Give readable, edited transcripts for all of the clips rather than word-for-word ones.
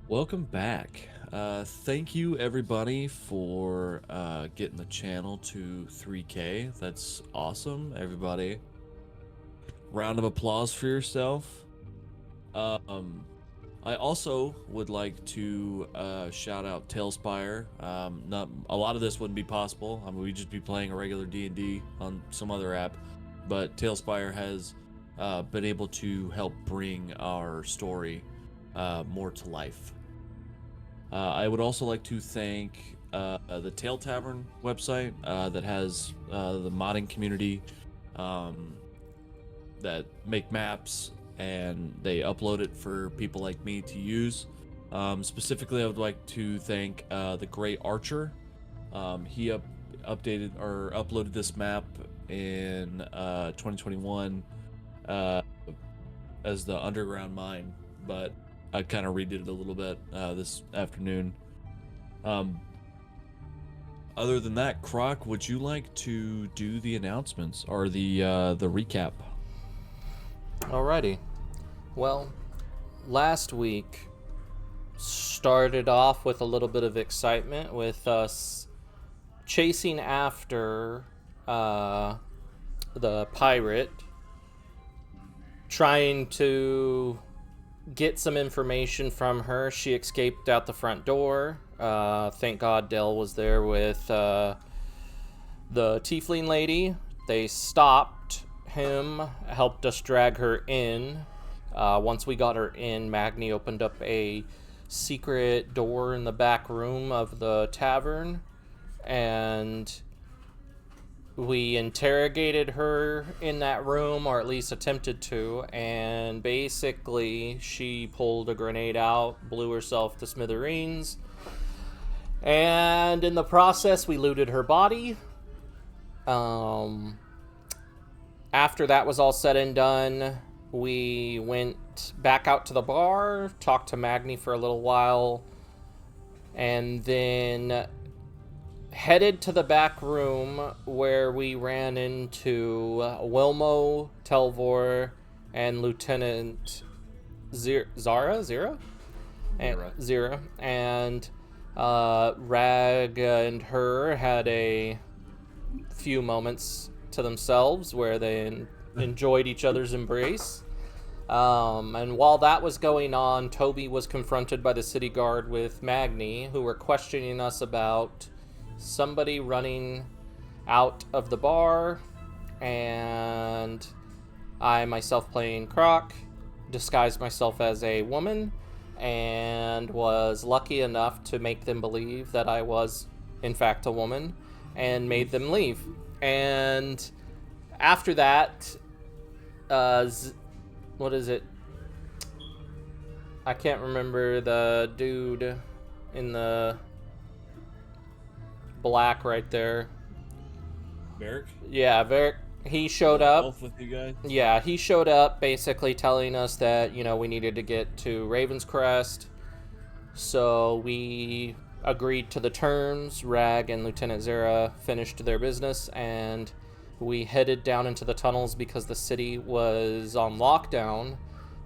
Welcome back. Thank you everybody for getting the channel to 3K. That's awesome, everybody. Round of applause for yourself. Um, I also would like to shout out Tailspire. Not a lot of this wouldn't be possible. I mean, we'd just be playing a regular D&D on some other app, but Tailspire has been able to help bring our story more to life. I would also like to thank the Tail Tavern website that has the modding community um, that make maps and they upload it for people like me to use. Specifically, I would like to thank the Great Archer. He updated or uploaded this map in 2021 as the underground mine, but I kind of redid it a little bit this afternoon. Other than that, Croc, would you like to do the announcements or the recap? Alrighty. Well, last week started off with a little bit of excitement with us chasing after the pirate, trying to get some information from her. She escaped out the front door. Thank God Dell was there with the tiefling lady. They stopped him, helped us drag her in. Once we got her in, Magni opened up a secret door in the back room of the tavern, and we interrogated her in that room, or at least attempted to, and basically she pulled a grenade out, blew herself to smithereens, and in the process we looted her body. After that was all said and done, we went back out to the bar, talked to Magni for a little while, and then headed to the back room where we ran into Wilmo, Telvor, and Lieutenant Zara? Zira. And Rag and her had a few moments to themselves where they enjoyed each other's embrace. And while that was going on, Toby was confronted by the city guard with Magni, who were questioning us about somebody running out of the bar, and I myself playing Croc disguised myself as a woman and was lucky enough to make them believe that I was in fact a woman and made them leave. And after that, what is it? I can't remember the dude in the black right there. Varric? Yeah, Varric. He showed up. Elf with you guys? Yeah, he showed up basically telling us that, we needed to get to Raven's Crest. So we agreed to the terms. Rag and Lieutenant Zara finished their business, and we headed down into the tunnels because the city was on lockdown,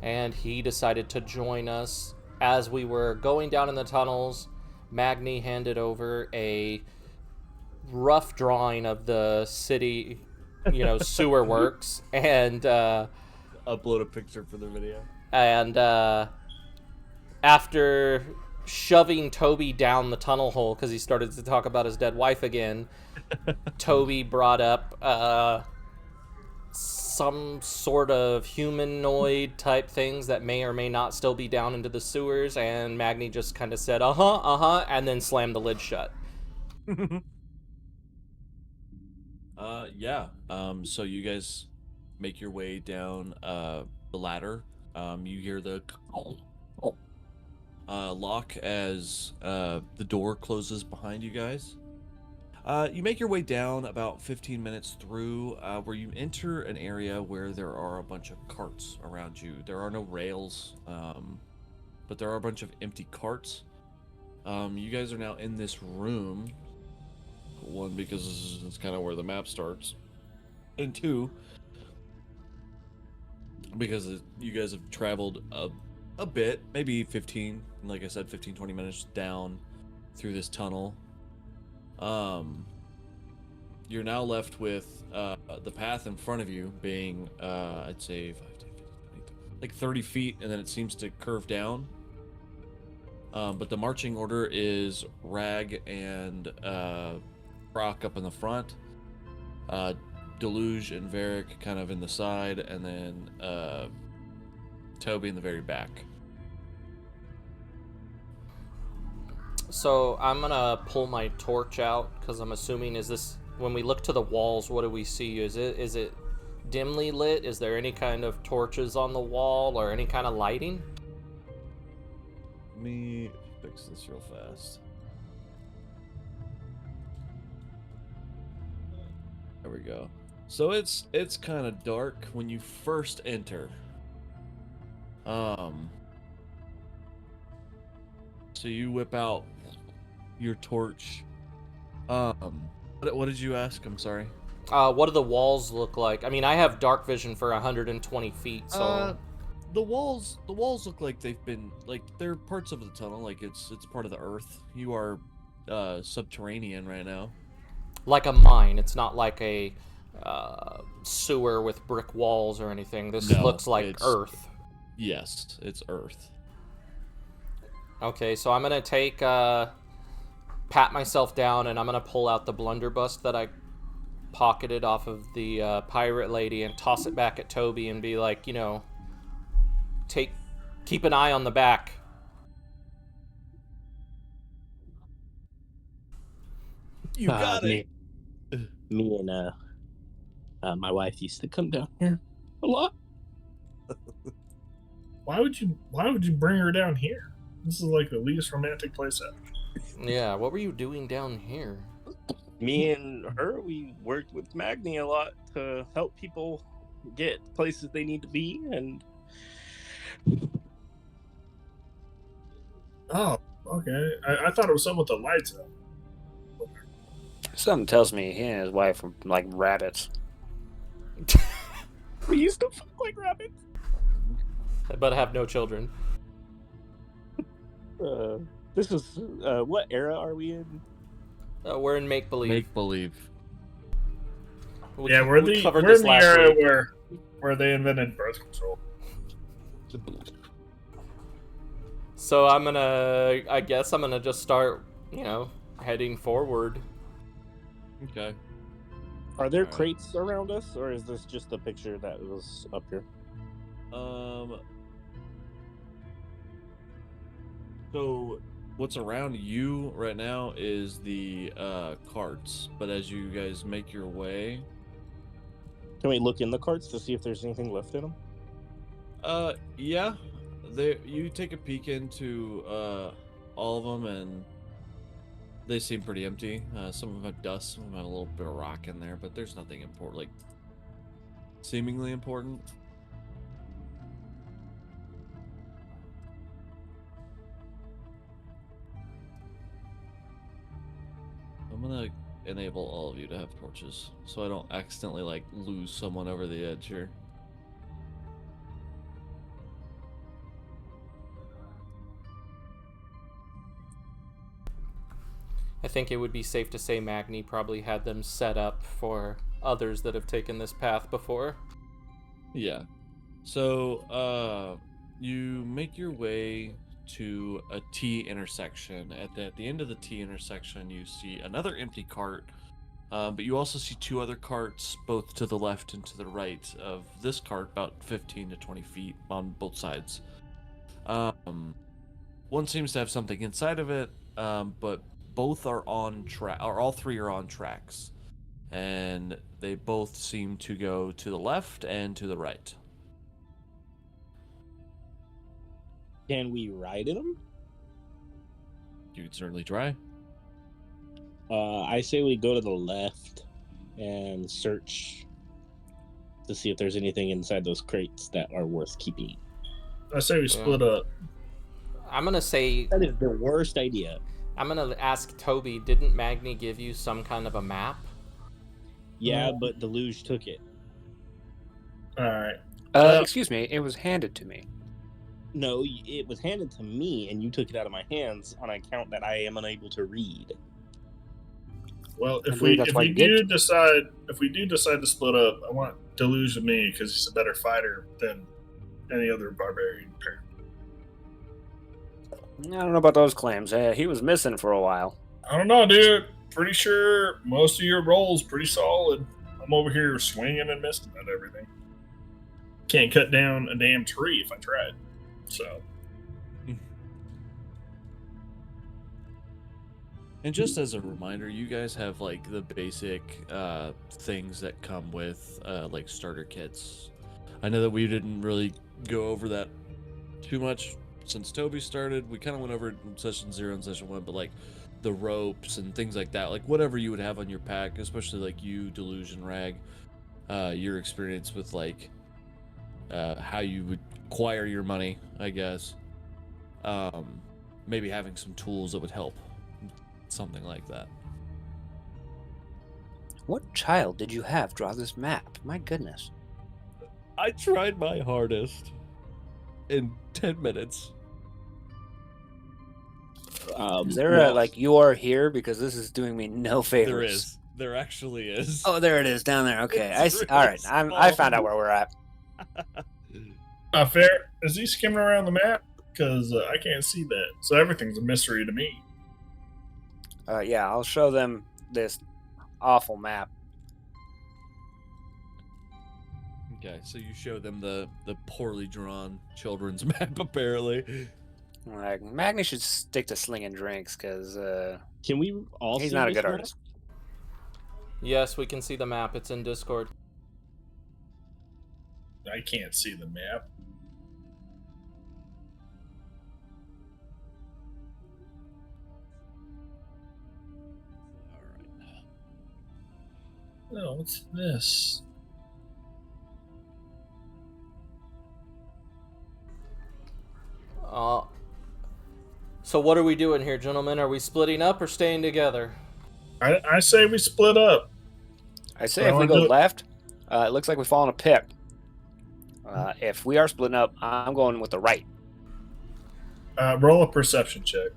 and he decided to join us. As we were going down in the tunnels, Magni handed over a rough drawing of the city, sewer works, and Upload a picture for the video. And after shoving Toby down the tunnel hole because he started to talk about his dead wife again, Toby brought up some sort of humanoid type things that may or may not still be down into the sewers, and Magni just kind of said, and then slammed the lid shut. Yeah. So you guys make your way down the ladder. You hear the lock as the door closes behind you guys. You make your way down about 15 minutes through where you enter an area where there are a bunch of carts around you. There are no rails, but there are a bunch of empty carts. You guys are now in this room. One, because it's kind of where the map starts. And two, because you guys have traveled a bit, maybe 15, like I said, 15, 20 minutes down through this tunnel. You're now left with the path in front of you being, I'd say, 5, 10, 15, 20, like 30 feet, and then it seems to curve down. But the marching order is Rag and Brock up in the front, Deluge and Varric kind of in the side, and then Toby in the very back. So I'm gonna pull my torch out because I'm assuming when we look to the walls, what do we see? Is it dimly lit? Is there any kind of torches on the wall or any kind of lighting? Let me fix this real fast. There we go. So it's kind of dark when you first enter. So you whip out your torch. What did you ask? I'm sorry. What do the walls look like? I mean, I have dark vision for 120 feet, so... The walls look like they've been, like, they're parts of the tunnel, like it's part of the earth. You are subterranean right now. Like a mine. It's not like a sewer with brick walls or anything. This looks like earth. Yes, it's earth. Okay, so I'm gonna pat myself down, and I'm gonna pull out the blunderbuss that I pocketed off of the pirate lady and toss it back at Toby and be like, keep an eye on the back. You got it. Me and my wife used to come down here a lot. Why would you bring her down here? This is like the least romantic place ever. Yeah, what were you doing down here? Me and her, we worked with Magni a lot to help people get places they need to be, and Oh, okay. I thought it was something with the lights out. Something tells me he and his wife are like rabbits. we used to fuck like rabbits. But have no children. This is what era are we in? We're in make believe. Make believe. Yeah, we're in the era where they invented birth control. So I guess I'm gonna just start, heading forward. Okay. Are there crates around us, or is this just a picture that was up here? So what's around you right now is the carts, but as you guys make your way, Can we look in the carts to see if there's anything left in them? yeah, you take a peek into all of them, and they seem pretty empty. Some of them have dust, some of them have a little bit of rock in there, but there's nothing important, like seemingly important. I'm gonna enable all of you to have torches, so I don't accidentally like lose someone over the edge here. I think it would be safe to say Magni probably had them set up for others that have taken this path before. Yeah. So, you make your way to a T intersection. At the end of the T intersection, you see another empty cart, but you also see two other carts, both to the left and to the right of this cart, about 15 to 20 feet on both sides. One seems to have something inside of it, but both are on track, or all three are on tracks, and they both seem to go to the left and to the right. Can we ride in them? You can certainly try. I say we go to the left and search to see if there's anything inside those crates that are worth keeping. I say we split up. I'm gonna say That is the worst idea. I'm gonna ask Toby, didn't Magni give you some kind of a map? Yeah, but Deluge took it. All right. Excuse me, it was handed to me. No, it was handed to me, and you took it out of my hands on account that I am unable to read. Well, I believe that's why you gave it to me. if we do decide to split up, I want Deluge with me because he's a better fighter than any other barbarian. I don't know about those claims. He was missing for a while. I don't know, dude. Pretty sure most of your rolls pretty solid. I'm over here swinging and missing at everything. Can't cut down a damn tree if I tried. So. And just as a reminder, you guys have like the basic things that come with like starter kits. I know that we didn't really go over that too much since Toby started. We kind of went over it in session 0 and session 1, but like the ropes and things like that, like whatever you would have on your pack, especially like you, Deluge and Rag, your experience with like how you would acquire your money, I guess. Maybe having some tools that would help. Something like that. What child did you have draw this map? My goodness. I tried my hardest in 10 minutes. Is there like you are here because this is doing me no favors? There is. There actually is. Oh, there it is down there. Okay, It's all right. really I found out where we're at. Fair. Is he skimming around the map? Because I can't see that. So everything's a mystery to me. Yeah, I'll show them this awful map. Okay, so you show them the poorly drawn children's map, apparently. Like, Magni should stick to slinging drinks because Can we all? he's see not a this good map? artist. Yes, we can see the map. It's in Discord. I can't see the map. Oh, what's this? So what are we doing here, gentlemen? Are we splitting up or staying together? I say we split up. I say if we go left, it looks like we fall in a pit. If we are splitting up, I'm going with the right. Roll a perception check.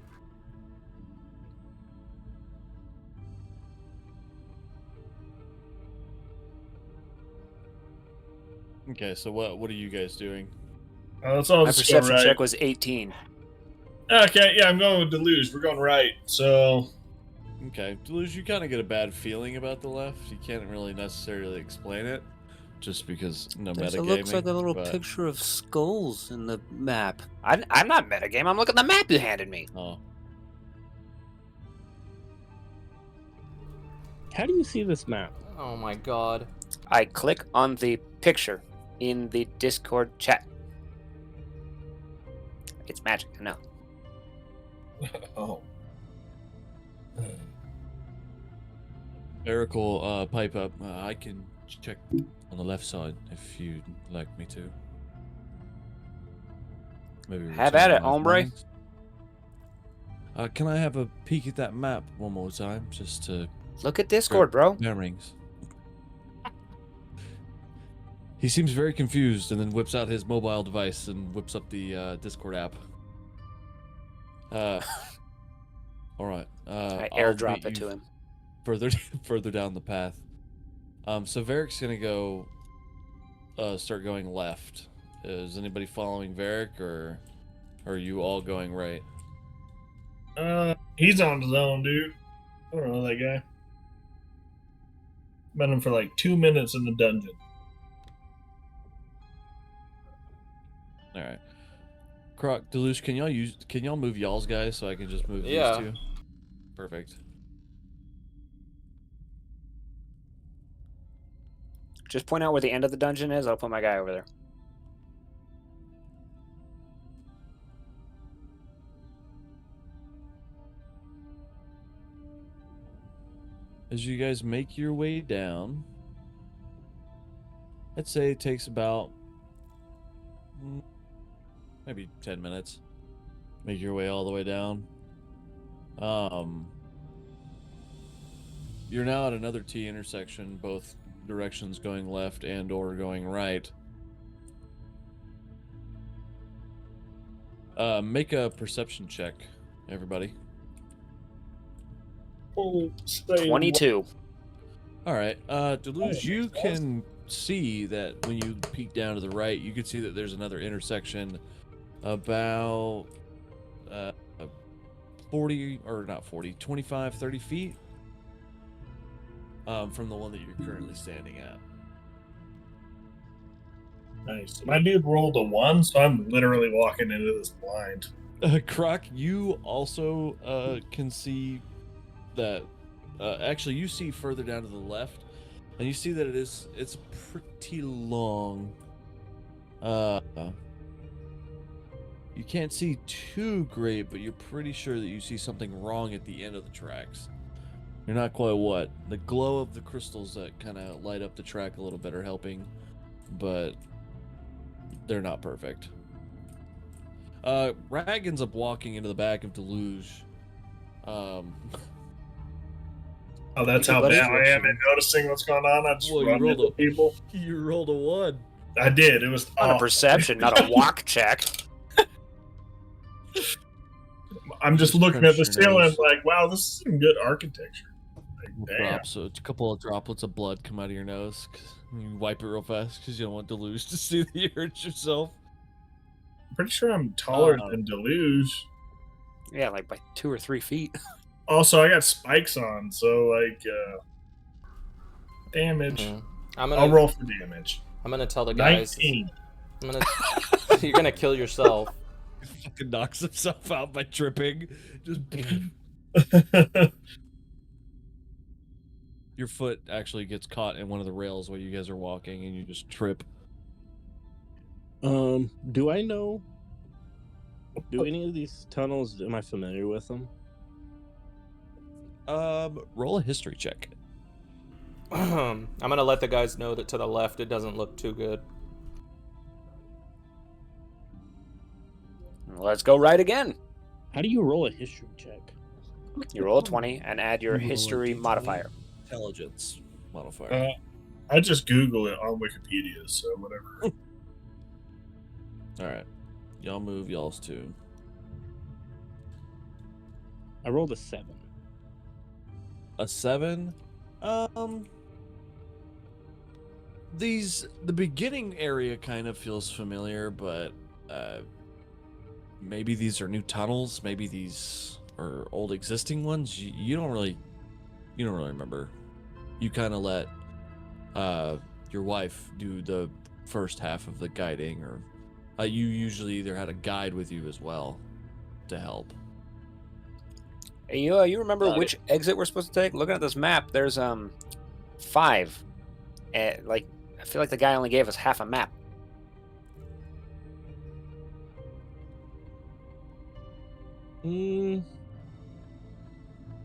Okay, so what are you guys doing? Let's all My just go perception right. check was 18. Okay, yeah, I'm going with Deluge. We're going right. So, Okay, Deluge, you kind of get a bad feeling about the left. You can't really necessarily explain it, just because no It metagaming. looks like a little but- picture of skulls in the map. I'm not metagame. I'm looking at the map you handed me. Oh, How do you see this map? Oh my god. I click on the picture in the Discord chat. It's magic, I know. oh. Eric will pipe up. I can check on the left side if you'd like me to. Maybe Have return at it, my hombre. findings. Can I have a peek at that map one more time, just to Look at Discord, bro. bearings? He seems very confused, and then whips out his mobile device and whips up the Discord app. All right. I I'll airdrop meet it you to him. further down the path. So Varric's gonna go start going left. Is anybody following Varric, or are you all going right? He's on his own, dude. I don't know that guy. Met him for like 2 minutes in the dungeon. All right. Croc, Deluge, can y'all move y'all's guys so I can just move Yeah. these two? Perfect. Just point out where the end of the dungeon is. I'll put my guy over there. As you guys make your way down, I'd say it takes about maybe 10 minutes. Make your way all the way down. You're now at another T intersection, both directions going left and or going right. Make a perception check, everybody. Oh, say 22. All right, Deluge, you can see that when you peek down to the right, you can see that there's another intersection about 40, or not 40, 25, 30 feet from the one that you're currently standing at. Nice. My dude rolled a 1, so I'm literally walking into this blind. Croc, you also can see that. Actually, you see further down to the left, and you see that it's pretty long. You can't see too great, but you're pretty sure that you see something wrong at the end of the tracks. You're not quite what. The glow of the crystals that kind of light up the track a little bit are helping, but they're not perfect. Rag ends up walking into the back of Deluge. Oh, that's You how good, bad buddy? I am at noticing what's going on. I just Well, you run rolled into people. You rolled a 1. I did. It was On a awful. perception, not a walk check. I'm just Just looking at the crunch your ceiling nose. like, wow, this is some good architecture. Like, damn. Drops, so a couple of droplets of blood come out of your nose. 'Cause you wipe it real fast because you don't want Deluge to see that you hurt yourself. I'm pretty sure I'm taller Oh. than Deluge. Yeah, like by 2 or 3 feet. Also, I got spikes on, so like damage. Mhm. I'll roll for damage. I'm gonna tell the guys. 19. You're gonna kill yourself. He fucking knocks himself out by tripping. Just your foot actually gets caught in one of the rails while you guys are walking, and you just trip. Do I know? Do any of these tunnels? Am I familiar with them? Roll a history check. I'm gonna let the guys know that to the left it doesn't look too good. Let's go right again. How do you roll a history check? You roll a 20 and add your You roll a history D20. modifier. Intelligence modifier. I just Google it on Wikipedia, so whatever. All right, y'all move y'all's too. I rolled a 7. A 7. The beginning area kind of feels familiar, but maybe these are new tunnels. Maybe these are old existing ones. You don't really remember. You kind of let your wife do the first half of the guiding, or you usually either had a guide with you as well to help. Hey, you remember Got which exit we're supposed to take? Looking at this map, there's 5. Like, I feel like the guy only gave us half a map.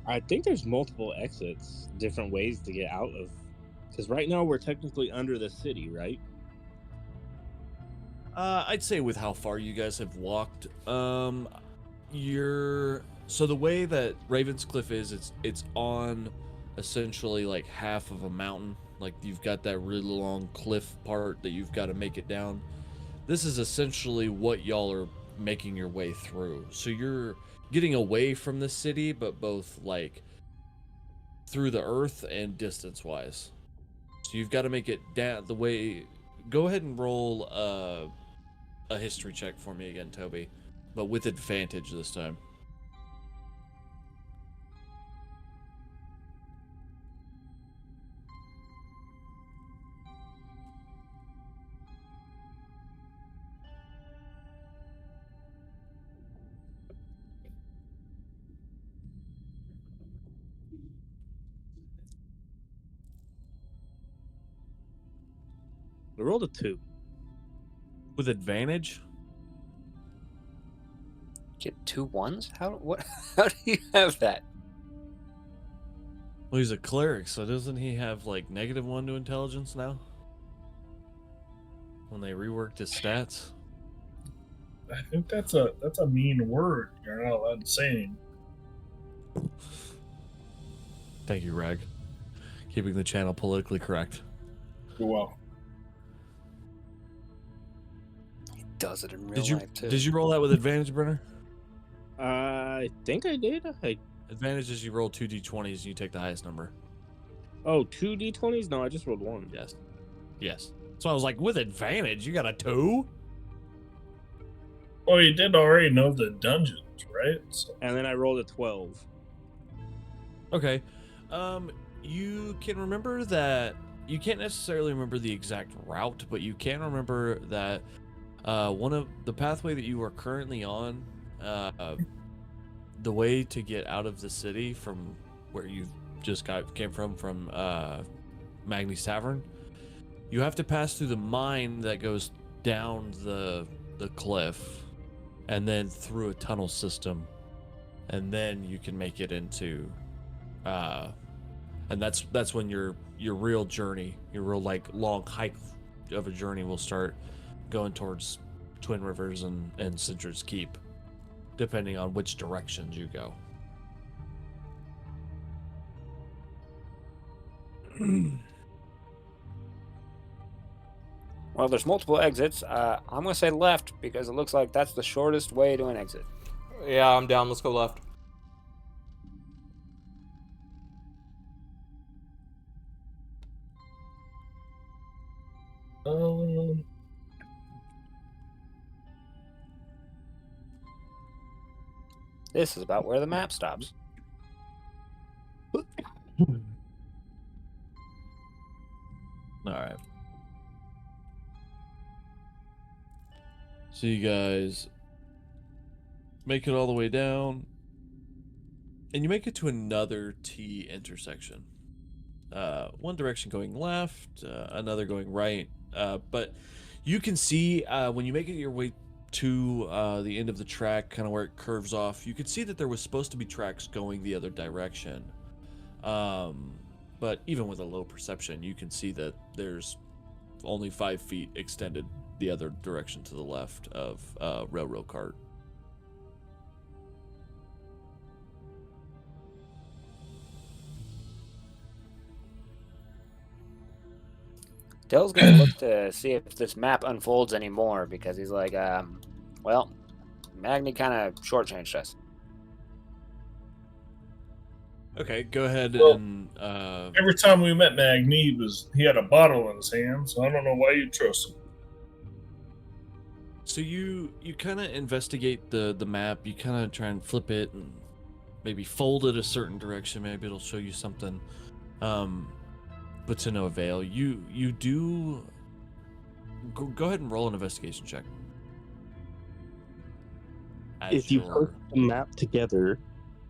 I think there's multiple exits, different ways to get out of. Because right now we're technically under the city, right? I'd say with how far you guys have walked, so the way that Raven's Cliff is, it's on essentially like half of a mountain. Like you've got that really long cliff part that you've got to make it down. This is essentially what y'all are making your way through. So you're getting away from the city, but both like through the earth and distance wise. So you've got to make it down the way. Go ahead and roll a history check for me again, Toby, but with advantage this time. I rolled a 2. With advantage? Get 2 1s? What? How do you have that? Well, he's a cleric, so doesn't he have like -1 to intelligence now? When they reworked his stats? I think that's a mean word. You're not allowed to say. Thank you, Rag. Keeping the channel politically correct. You're welcome. does it in real life too. Did you roll that with advantage, Brenner? I think I did. Advantage is you roll 2 d20s and you take the highest number. Oh, 2 d20s? No, I just rolled 1. Yes. So I was like, with advantage, you got a 2? Well, you did already know the dungeons, right? So. And then I rolled a 12. Okay. You can remember that you can't necessarily remember the exact route, but you can remember that one of the pathway that you are currently on, the way to get out of the city from where you just came from Magni's Tavern, you have to pass through the mine that goes down the cliff and then through a tunnel system, and then you can make it into and that's when your real journey, your real like long hike of a journey will start going towards Twin Rivers and Sintred's Keep, depending on which directions you go. Well, there's multiple exits. I'm going to say left because it looks like that's the shortest way to an exit. Yeah, I'm down. Let's go left. This is about where the map stops. All right. So you guys make it all the way down, and you make it to another T intersection. One direction going left, another going right. But you can see when you make it your way to the end of the track, kind of where it curves off, you could see that there was supposed to be tracks going the other direction. But even with a low perception, you can see that there's only 5 feet extended the other direction to the left of railroad cart. Dell's gonna look to see if this map unfolds anymore because he's like, well, Magni kind of shortchanged us. Okay, go ahead Well, and Every time we met Magni, he had a bottle in his hand, so I don't know why you trust him. so you kind of investigate the map. You kind of try and flip it and maybe fold it a certain direction. Maybe it'll show you something. But to no avail. You do go ahead and roll an investigation check. If you put the map together,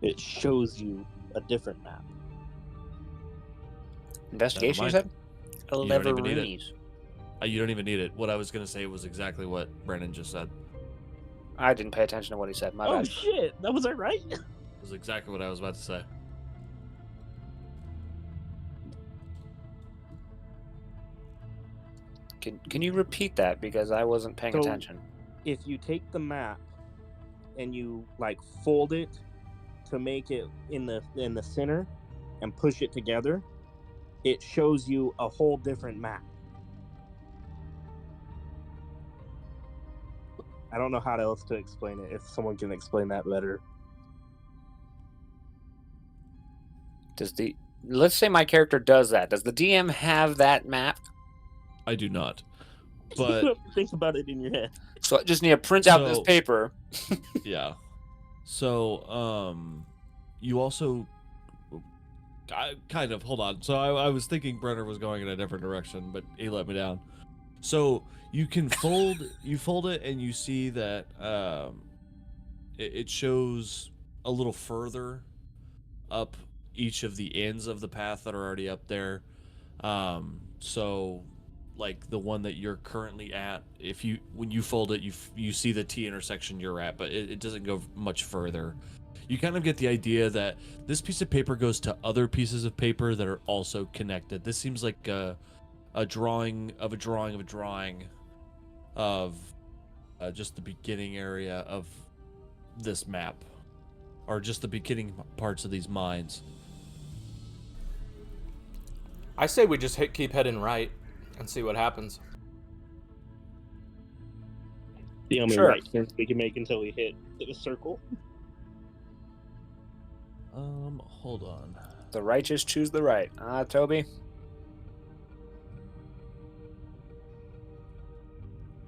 it shows you a different map. Investigation, you mind. said? You don't even need it. Roonies. You don't even need it. What I was going to say was exactly what Brennan just said. I didn't pay attention to what he said. My bad. Shit! That was I right? It was exactly what I was about to say. Can you repeat that because I wasn't paying So- attention? If you take the map and you like fold it to make it in the center and push it together, it shows you a whole different map. I don't know how else to explain it. If someone can explain that better. Let's say my character does that. Does the DM have that map? I do not. You But have to think about it in your head. So I just need to print out this So- paper. yeah. So you also kind of hold on. So I was thinking Brenner was going in a different direction, but he let me down. So you can fold it and you see that it shows a little further up each of the ends of the path that are already up there. So like the one that you're currently at, when you fold it, you see the T intersection you're at, but it doesn't go much further. You kind of get the idea that this piece of paper goes to other pieces of paper that are also connected. This seems like a drawing of a drawing of a drawing of just the beginning area of this map, or just the beginning parts of these mines. I say we just keep heading right and see what happens. The only Sure. right turn we can make until we hit the circle. Hold on. The righteous choose the right. Toby?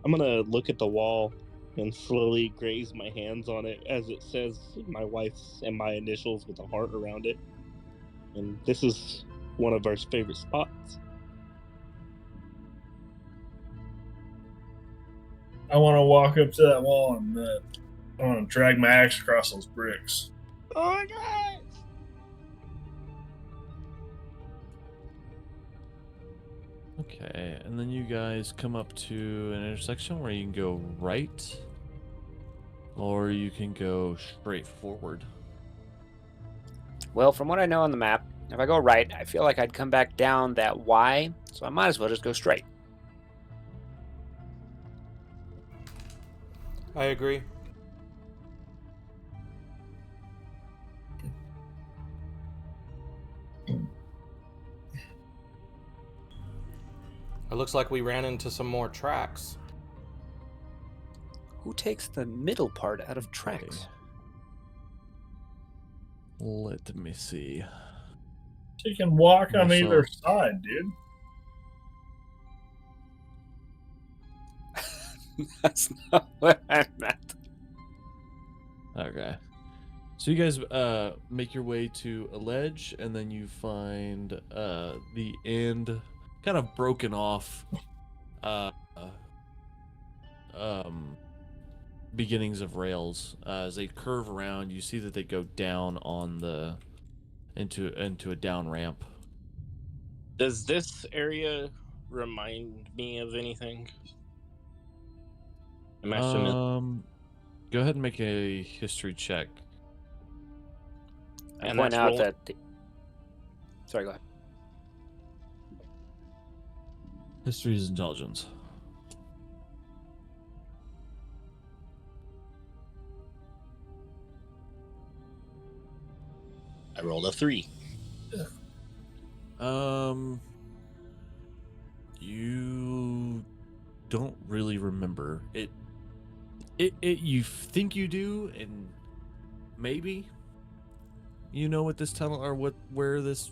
I'm gonna look at the wall and slowly graze my hands on it as it says my wife's and my initials with a heart around it. And this is one of our favorite spots. I want to walk up to that wall and I want to drag my axe across those bricks. Oh my god! Okay, and then you guys come up to an intersection where you can go right, or you can go straight forward. Well, from what I know on the map, if I go right, I feel like I'd come back down that Y, so I might as well just go straight. I agree. It looks like we ran into some more tracks. Who takes the middle part out of tracks? Let me see. You can walk on Myself. either side, dude. That's not what I meant. Okay. So you guys make your way to a ledge, and then you find the end, kind of broken off, beginnings of rails. As they curve around, you see that they go down on the into a down ramp. Does this area remind me of anything? Am I familiar? Go ahead and make a history check. I And point that's out rolling. that... Sorry, go ahead. History is intelligence. I rolled a 3. You don't really remember it. You think you do, and maybe you know what this tunnel or where this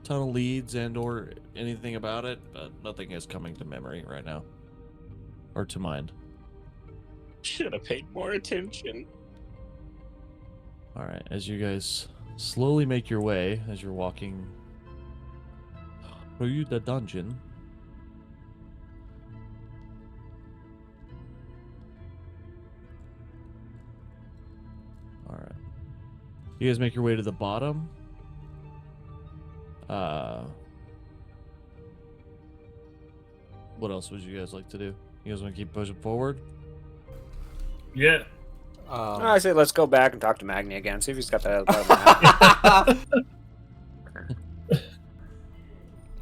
tunnel leads, and or anything about it, but nothing is coming to memory right now or to mind. Should have paid more attention. All right, as you guys slowly make your way, as you're walking through the dungeon, all right, you guys make your way to the bottom. What else would you guys like to do? You guys want to keep pushing forward? Yeah. I say let's go back and talk to Magni again, see if he's got that other map.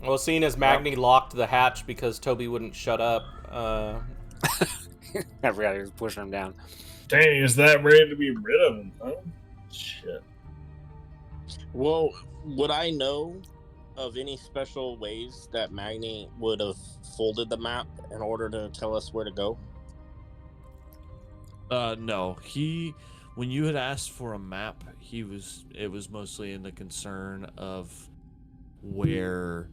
Well, seeing as Magni locked the hatch because Toby wouldn't shut up, I forgot he was pushing him down. Dang, is that ready to be rid of him, huh? Shit. Well, would I know of any special ways that Magni would have folded the map in order to tell us where to go? No. When you had asked for a map, it was mostly in the concern of where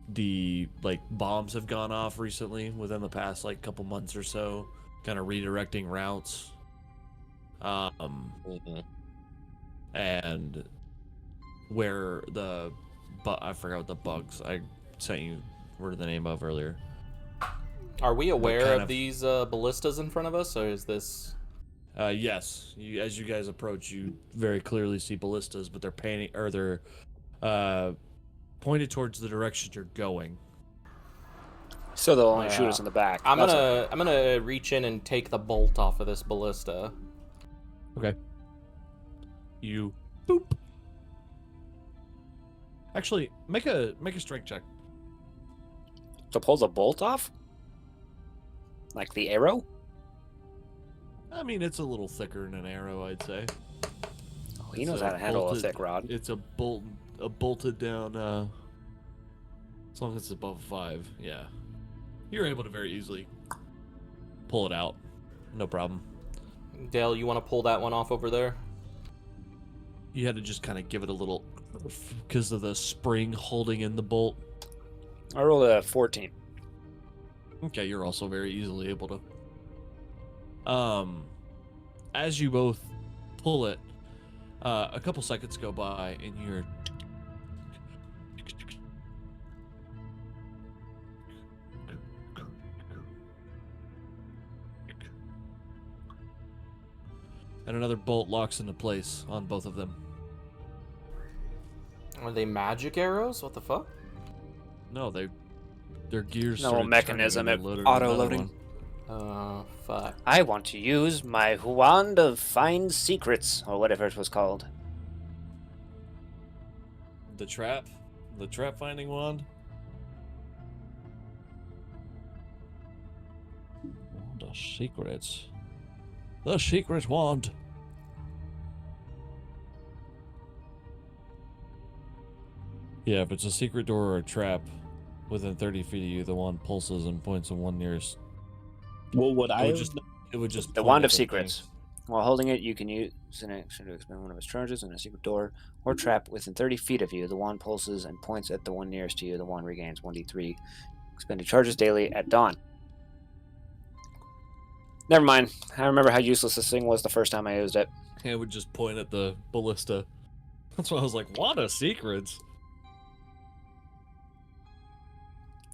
the bombs have gone off recently within the past couple months or so, kind of redirecting routes. And where I forgot what the bugs I sent you were the name of earlier. are we aware kind of of- these ballistas in front of us, or is this... Yes. As you guys approach, you very clearly see ballistas, but they're pointed towards the direction you're going. So they'll only shoot us in the back. I'm That's okay. gonna reach in and take the bolt off of this ballista. Okay. You boop. Actually, make a strength check. To pull the bolt off? Like the arrow? I mean, it's a little thicker than an arrow, I'd say. Oh, he It's knows a how to handle a bolted- thick rod. It's a bolted down. As long as it's above 5, yeah. You're able to very easily pull it out. No problem. Dale, you want to pull that one off over there? You had to just kind of give it a little because of the spring holding in the bolt. I rolled a 14. Okay, you're also very easily able to. As you both pull it, a couple seconds go by, and you're. And another bolt locks into place on both of them. Are they magic arrows? What the fuck? No, their gears. No started mechanism, turning and it loaded auto-loading. another one. Fuck. I want to use my wand of find secrets, or whatever it was called. The trap finding wand. The secrets. The secret wand. Yeah, if it's a secret door or a trap within 30 feet of you, the wand pulses and points to one nearest. Well, what I It would just The point wand at of the secrets. thing. While holding it, you can use an action to expend one of its charges on a secret door or trap within 30 feet of you. The wand pulses and points at the one nearest to you. The wand regains 1d3 expended charges daily at dawn. Never mind. I remember how useless this thing was the first time I used it. It would just point at the ballista. That's why I was like, wand of secrets.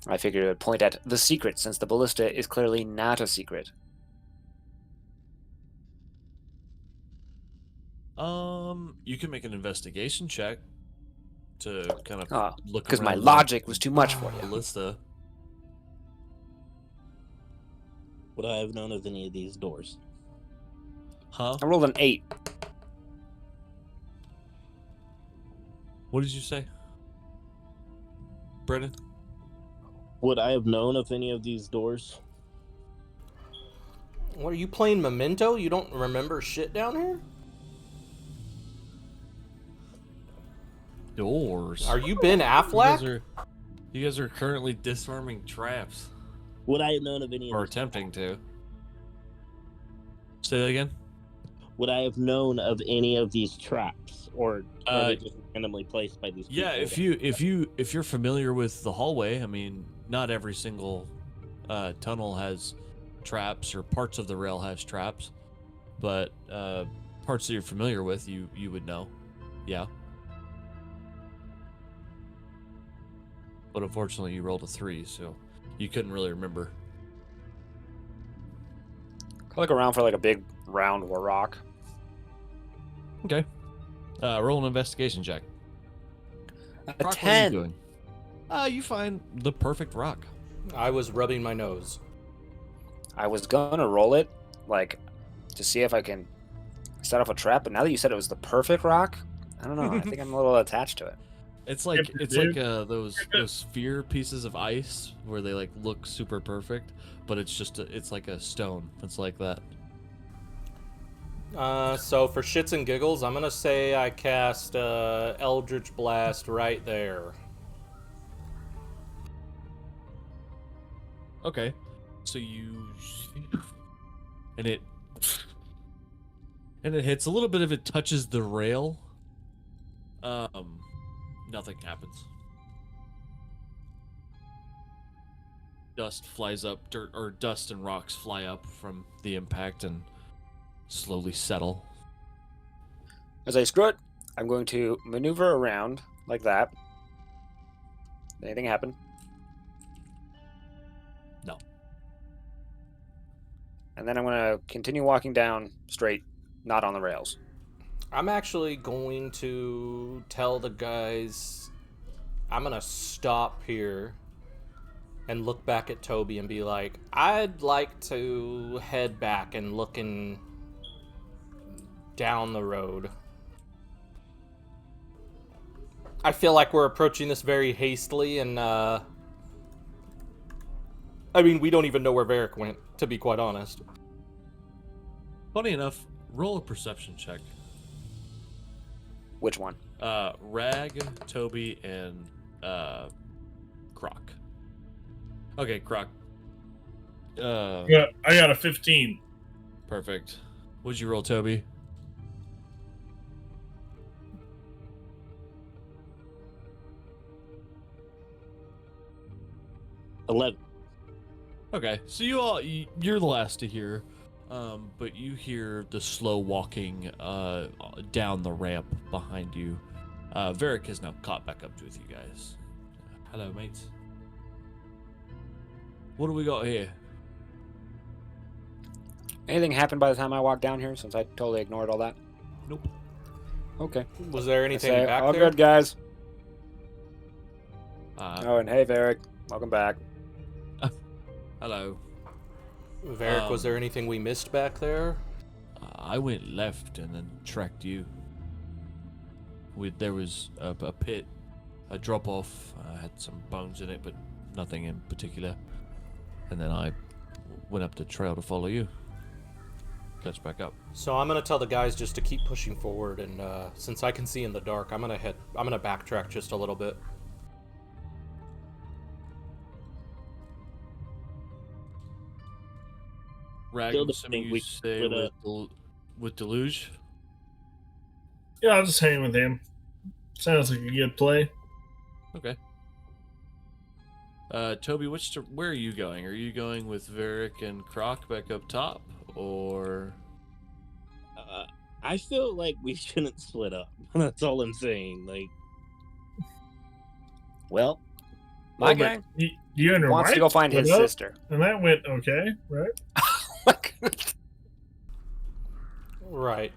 I figured it would point at the secret, since the ballista is clearly not a secret. You can make an investigation check to kind of Oh, look because my around the logic was too much for you. ballista. would I have known of any of these doors? Huh? I rolled an 8. What did you say, Brennan? Would I have known of any of these doors? What, are you playing Memento? You don't remember shit down here? Doors. Are you Ben You Affleck? guys are currently disarming traps, Would I have known of any of or these? attempting to. Say that again. Would I have known of any of these traps, or are Uh, they just randomly placed by these people? Yeah, if you're familiar with the hallway, I mean, not every single tunnel has traps, or parts of the rail has traps, but parts that you're familiar with, you would know. Yeah. But unfortunately, you rolled a 3, so you couldn't really remember. I'll look around for like a big round rock. Okay. Roll an investigation check. A Rock, what are you 10. doing? You find the perfect rock. I was rubbing my nose. I was gonna roll it, like, to see if I can set off a trap, but now that you said it was the perfect rock, I don't know. I think I'm a little attached to it. It's like Yep, it's dude. like those sphere pieces of ice where they like look super perfect, but it's just it's like a stone. It's like that. So for shits and giggles, I'm gonna say I cast Eldritch Blast right there. Okay. So you and it hits a little bit of it touches the rail. Nothing happens. Dust flies up, dust and rocks fly up from the impact and slowly settle. As I screw it, I'm going to maneuver around like that. Anything happen? No. And then I'm going to continue walking down straight, not on the rails. I'm actually going to tell the guys I'm gonna stop here and look back at Toby and be like, I'd like to head back and looking down the road. I feel like we're approaching this very hastily, and I mean, we don't even know where Varric went, to be quite honest. Funny enough, roll a perception check. Which one? Rag, Toby, and Croc. Okay, Croc. Yeah, I got a 15. Perfect. What'd you roll, Toby? $11. Okay, so you're the last to hear, but you hear the slow walking down the ramp behind you. Varric has now caught back up with you guys. Hello, mates. What do we got here? Anything happened by the time I walked down here, since I totally ignored all that? Nope. Okay. Was there anything Say, back all there? good, guys. Uh, Oh, and hey, Varric. Welcome back. Hello. Varric, was there anything we missed back there? I went left and then tracked you. There was a pit, a drop off. Had some bones in it, but nothing in particular. And then I went up the trail to follow you. Catch back up. So I'm gonna tell the guys just to keep pushing forward, and since I can see in the dark, I'm gonna backtrack just a little bit. Rag, Still I'm don't assuming think you we stay split with Deluge. Yeah, I'll just hang with him. Sounds like a good play. Okay. Toby, where are you going? Are you going with Varric and Croc back up top, or? I feel like we shouldn't split up. That's all I'm saying. Like, Well, my Well, guy but you and your wants to wife go find his split up, sister. and that went okay, right? Right.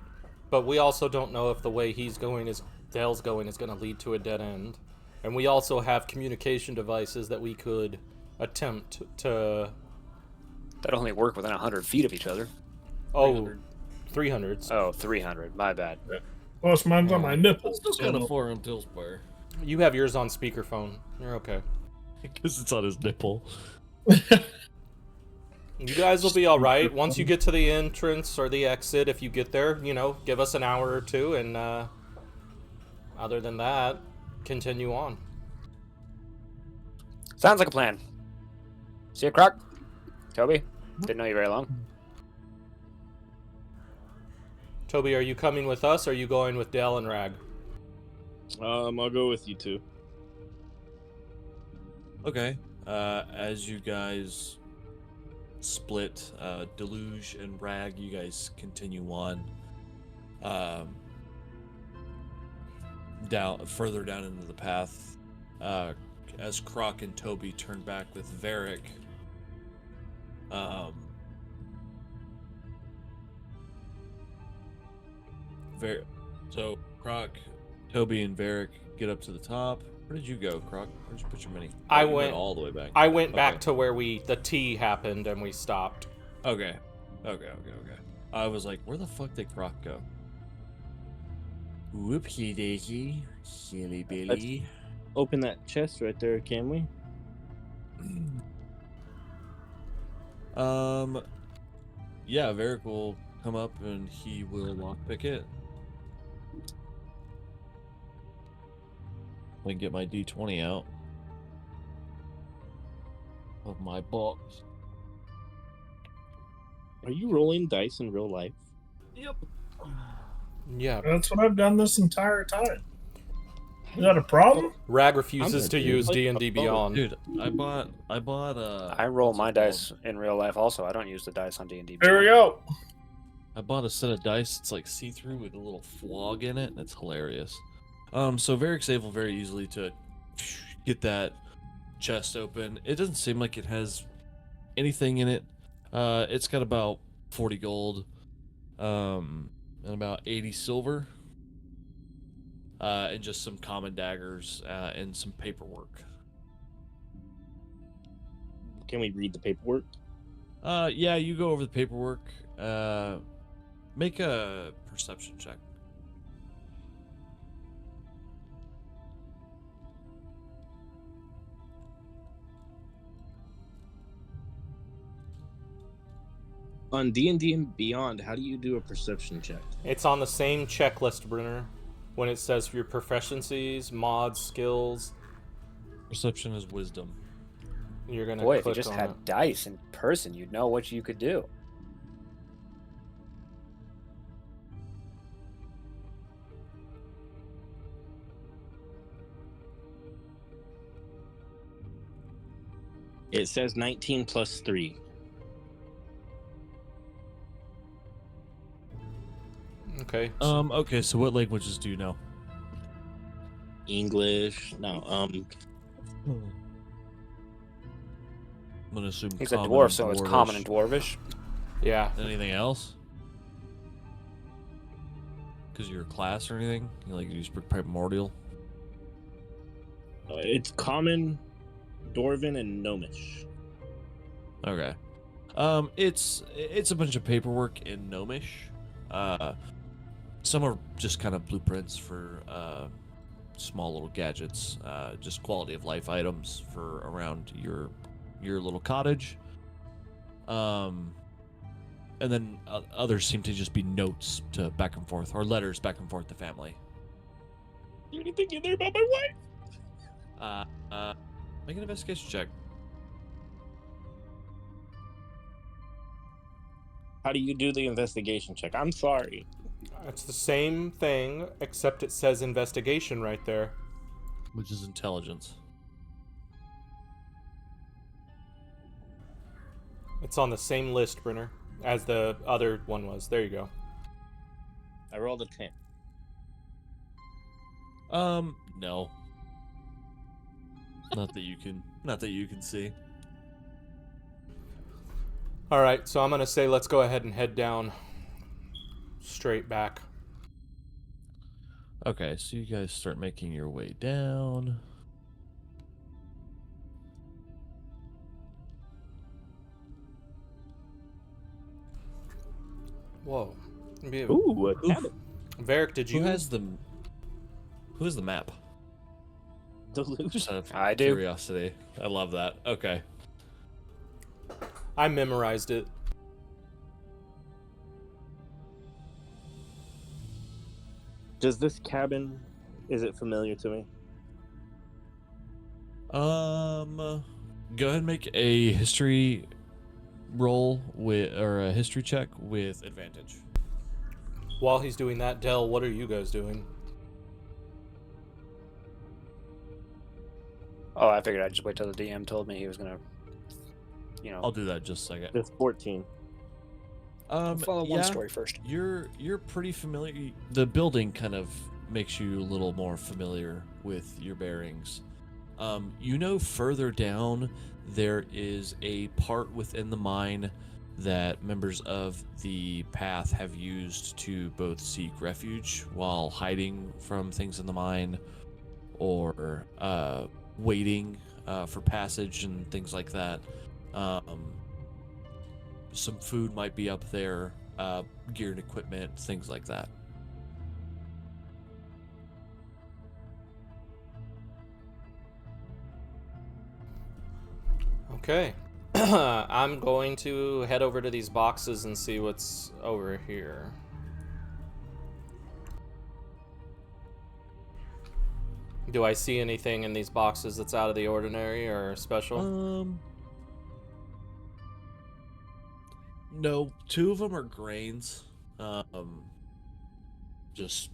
But we also don't know if the way Dale's going is going to lead to a dead end. And we also have communication devices that we could attempt to... That only work within 100 feet of each other. Oh, 300s. Oh, 300. My bad. Plus, mine's on my nipples. Still kind of far on Dill's bar. You have yours on speakerphone. You're okay. Because it's on his nipple. You guys will be all right. Once you get to the entrance or the exit, if you get there, give us an hour or two, and other than that, continue on. Sounds like a plan. See you, Croc. Toby, didn't know you very long. Toby, are you coming with us, or are you going with Dale and Rag? I'll go with you two. Okay. As you guys split, Deluge and Rag, you guys continue on. Further down into the path. As Croc and Toby turn back with Varric. So Croc, Toby, and Varric get up to the top. Where did you go, Croc? Where'd you put your mini? I You went all the way back. I went back Okay. to where the T happened, and we stopped. Okay. I was like, where the fuck did Croc go? Whoopsie daisy, silly Billy. Open that chest right there, can we? Yeah, Varric will come up and he will lockpick it. I can get my D20 out of my box. Are you rolling dice in real life? Yep. Yeah. That's what I've done this entire time. Is that a problem? Rag refuses I'm to gonna use do- D&D Beyond. Dude, I bought I roll my dice in real life also. I don't use the dice on D&D. There we go. I bought a set of dice. It's like see-through with a little flog in it, and it's hilarious. So Varric's able very easily to get that chest open. It doesn't seem like it has anything in it. It's got about 40 gold, and about 80 silver, and just some common daggers, and some paperwork. Can we read the paperwork? Yeah, you go over the paperwork. Make a perception check. On D&D and Beyond, how do you do a perception check? It's on the same checklist, Brunner, when it says for your proficiencies, mods, skills. Perception is wisdom. You're gonna Boy, if you click just on had it. dice in person, you'd know what you could do. It says 19 plus 3. Okay. Okay, so what languages do you know? English. No. I'm gonna assume He's a common dwarf, and so it's dwarvish. common and dwarvish. Yeah. Anything else? Because you're a class or anything? You like use primordial? It's common, Dwarven, and Gnomish. Okay. It's a bunch of paperwork in Gnomish. Some are just kind of blueprints for small little gadgets, just quality of life items for around your little cottage. And then others seem to just be notes to back and forth, or letters back and forth to family. Anything in there about my wife? Make an investigation check. How do you do the investigation check? I'm sorry. It's the same thing, except it says investigation right there. Which is intelligence. It's on the same list, Brenner, as the other one was. There you go. I rolled a 10. No. Not that you can see. All right, so I'm gonna say let's go ahead and head down straight back. Okay, so you guys start making your way down. Whoa. Ooh, a cabin. Varric, did you? Who has the map? Delusion. Just out of I do. curiosity. I love that. Okay. I memorized it. Does this cabin, is it familiar to me? Go ahead and make a history roll or a history check with advantage. While he's doing that, Del, what are you guys doing? Oh, I figured I'd just wait till the DM told me he was gonna, I'll do that in just a second. It's 14. follow one story first. You're pretty familiar. The building kind of makes you a little more familiar with your bearings. Further down there is a part within the mine that members of the path have used to both seek refuge while hiding from things in the mine, or waiting for passage and things like that. Some food might be up there, gear and equipment, things like that. Okay. I'm going to head over to these boxes and see what's over here. Do I see anything in these boxes that's out of the ordinary or special? No, 2 of them are grains. Just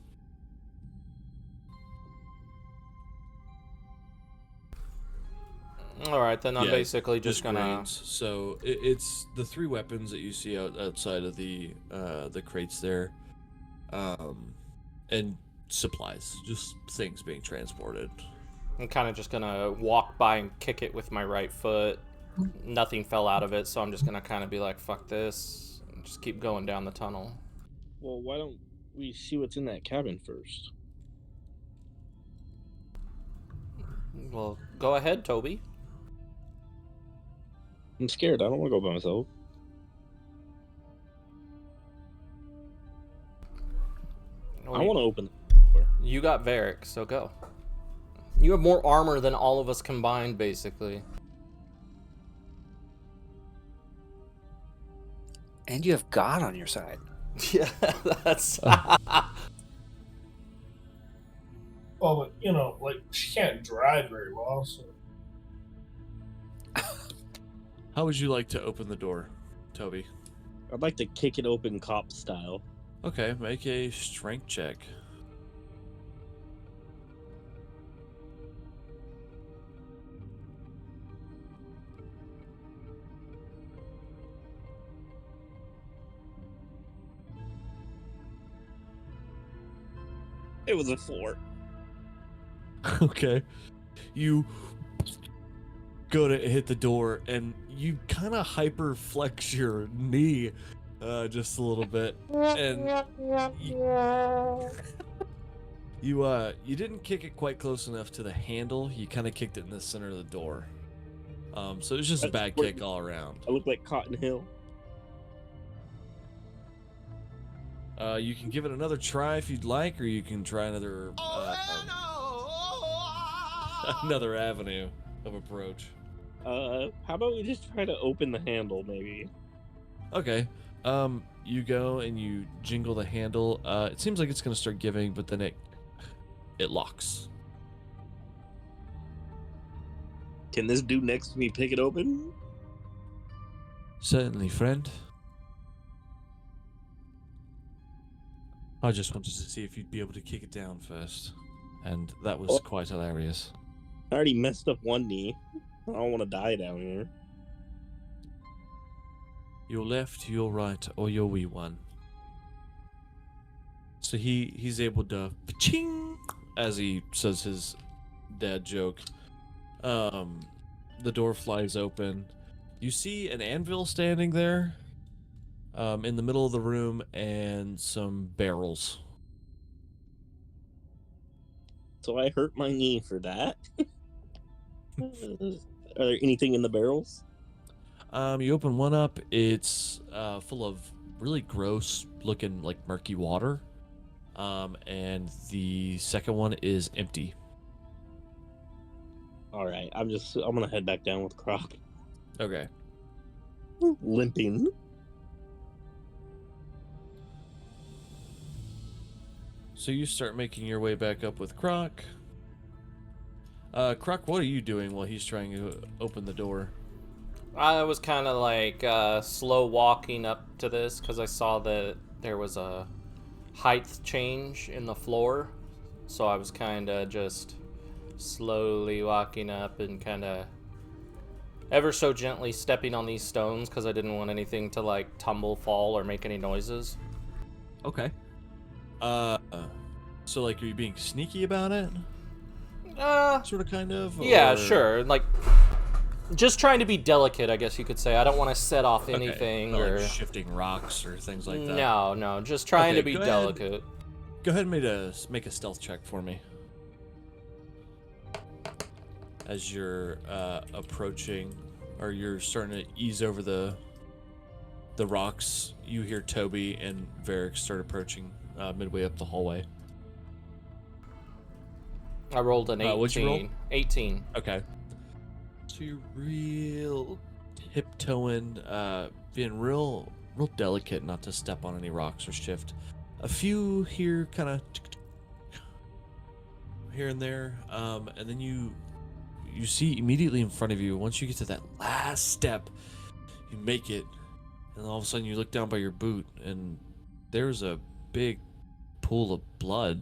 All right, then I'm basically just gonna. grains. So it's the 3 weapons that you see outside of the crates there, and supplies, just things being transported. I'm kind of just gonna walk by and kick it with my right foot. Nothing fell out of it, so I'm just gonna kind of be like, "Fuck this," and just keep going down the tunnel. Well, why don't we see what's in that cabin first? Well, go ahead, Toby. I'm scared. I don't want to go by myself. I want to open the door. You got Varric, so go. You have more armor than all of us combined, basically. And you have God on your side. Yeah, that's. Well, but, she can't drive very well, so. How would you like to open the door, Toby? I'd like to kick it open cop style. Okay, make a strength check. It was a 4. Okay. You go to hit the door and you kind of hyper flex your knee just a little bit, and you didn't kick it quite close enough to the handle. You kind of kicked it in the center of the door. So it's just a bad kick all around. I look like Cotton Hill. You can give it another try if you'd like, or you can try another another avenue of approach. How about we just try to open the handle, maybe? Okay. You go and you jingle the handle. It seems like it's gonna start giving, but then it locks. Can this dude next to me pick it open? Certainly, friend. I just wanted to see if you'd be able to kick it down first, and that was quite hilarious. I already messed up one knee. I don't want to die down here. Your left, your right, or your wee one. So he's able to pa-ching as he says his dad joke. The door flies open. You see an anvil standing there in the middle of the room and some barrels. So I hurt my knee for that. Are there anything in the barrels? You open one up, it's full of really gross looking like murky water. And the second one is empty. All right, I'm gonna head back down with Croc, Okay. limping. So you start making your way back up with Croc. Croc, what are you doing while he's trying to open the door? I was kind of like slow walking up to this because I saw that there was a height change in the floor. So I was kind of just slowly walking up and kind of ever so gently stepping on these stones because I didn't want anything to like tumble, fall, or make any noises. Okay. So like, are you being sneaky about it? Sort of, kind of? Yeah, or- sure. Like, just trying to be delicate, I guess you could say. I don't want to set off Okay. anything Not or like shifting rocks or things like that. No, just trying Okay, to be go ahead. delicate. Go ahead and make a stealth check for me. As you're approaching, or you're starting to ease over the rocks, you hear Toby and Varric start approaching midway up the hallway. I rolled an 18. What'd you roll? 18. Okay. So you're real tiptoeing, being real delicate not to step on any rocks or shift. A few here, kind of here and there, and then you see immediately in front of you, once you get to that last step, you make it, and all of a sudden you look down by your boot, and there's a big pool of blood.